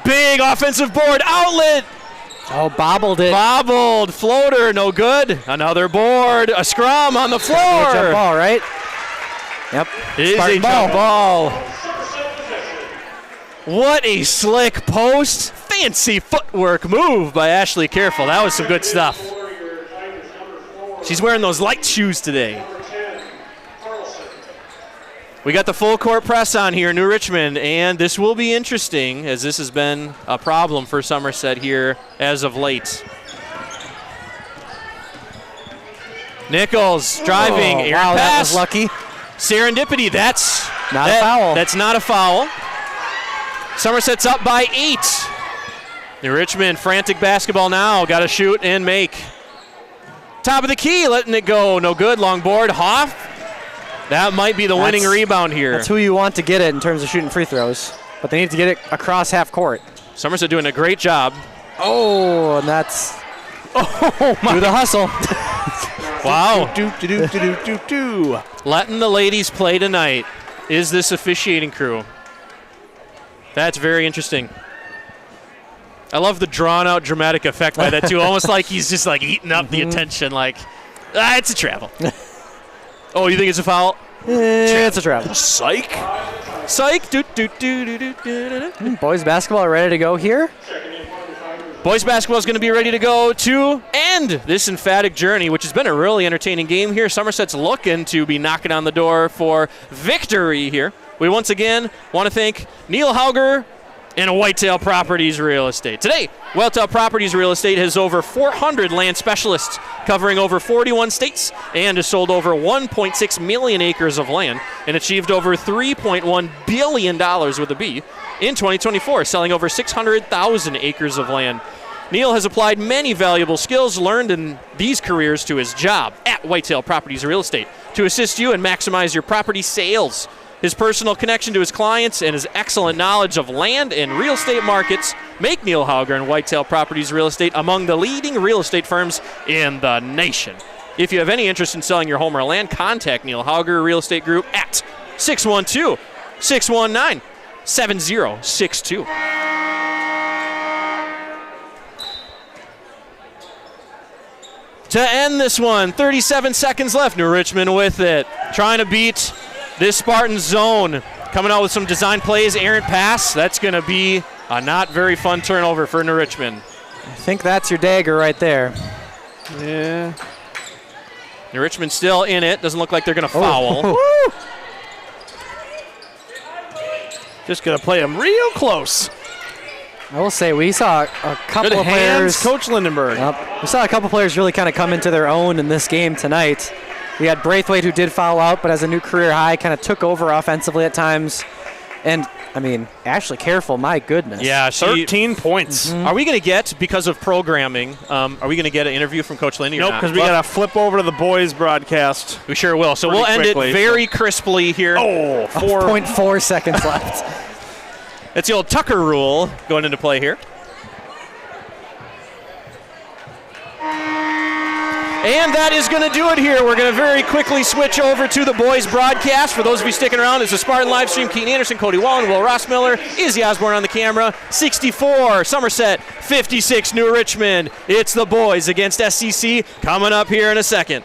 Big offensive board outlet. Oh, bobbled it. Bobbled, floater, no good. Another board, a scrum on the floor. Jump ball, right? Yep. It is Spartan a jump ball. What a slick post. Fancy footwork move by Ashley Careful. That was some good stuff. She's wearing those light shoes today. We got the full court press on here in New Richmond, and this will be interesting as this has been a problem for Somerset here as of late. Nichols driving, air wow, that pass. was lucky. Serendipity, that's Not a foul. That's not a foul. Somerset's up by 8. New Richmond, frantic basketball now. Got to shoot and make. Top of the key, letting it go. No good. Long board. Hoff. That might be the winning rebound here. That's who you want to get it in terms of shooting free throws. But they need to get it across half court. Somerset doing a great job. Oh, and that's through the hustle. Wow. Do. Letting the ladies play tonight is this officiating crew. That's very interesting. I love the drawn-out dramatic effect by that, too. Almost like he's just, like, eating up the attention. Like, it's a travel. Oh, you think it's a foul? It's a travel. Psych. Psych. Boys basketball ready to go here. Boys basketball is going to be ready to go to end this emphatic journey, which has been a really entertaining game here. Somerset's looking to be knocking on the door for victory here. We once again want to thank Neil Hauger and Whitetail Properties Real Estate. Today, Whitetail Properties Real Estate has over 400 land specialists covering over 41 states and has sold over 1.6 million acres of land and achieved over $3.1 billion with a B in 2024, selling over 600,000 acres of land. Neil has applied many valuable skills learned in these careers to his job at Whitetail Properties Real Estate to assist you and maximize your property sales. His personal connection to his clients and his excellent knowledge of land and real estate markets make Neil Hauger and Whitetail Properties Real Estate among the leading real estate firms in the nation. If you have any interest in selling your home or land, contact Neil Hauger Real Estate Group at 612-619-7062. to end this one. 37 seconds left. New Richmond with it. Trying to beat this Spartan zone. Coming out with some design plays. Errant pass. That's going to be a not very fun turnover for New Richmond. I think that's your dagger right there. Yeah. New Richmond still in it. Doesn't look like they're going to foul. Oh. Just going to play him real close. I will say we saw a couple Good of hands, players. Coach Lindenberg. Yep. We saw a couple players really kind of come into their own in this game tonight. We had Braithwaite, who did foul out, but as a new career high, kind of took over offensively at times. And, I mean, Ashley Careful, my goodness. Yeah, 13 points. Are we going to get, because of programming, are we going to get an intervw from Coach Lindy? Nope, because we got to flip over to the boys broadcast. We sure will. So pretty we'll end quickly, it very crisply here. Oh, 0.4 seconds left. It's the old Tucker rule going into play here. And that is going to do it here. We're going to very quickly switch over to the boys broadcast. For those of you sticking around, it's a Spartan live stream. Keaton Anderson, Cody Wallen, Will Rossmiller, Izzy Osborne on the camera. 64, Somerset, 56, New Richmond. It's the boys against SCC coming up here in a second.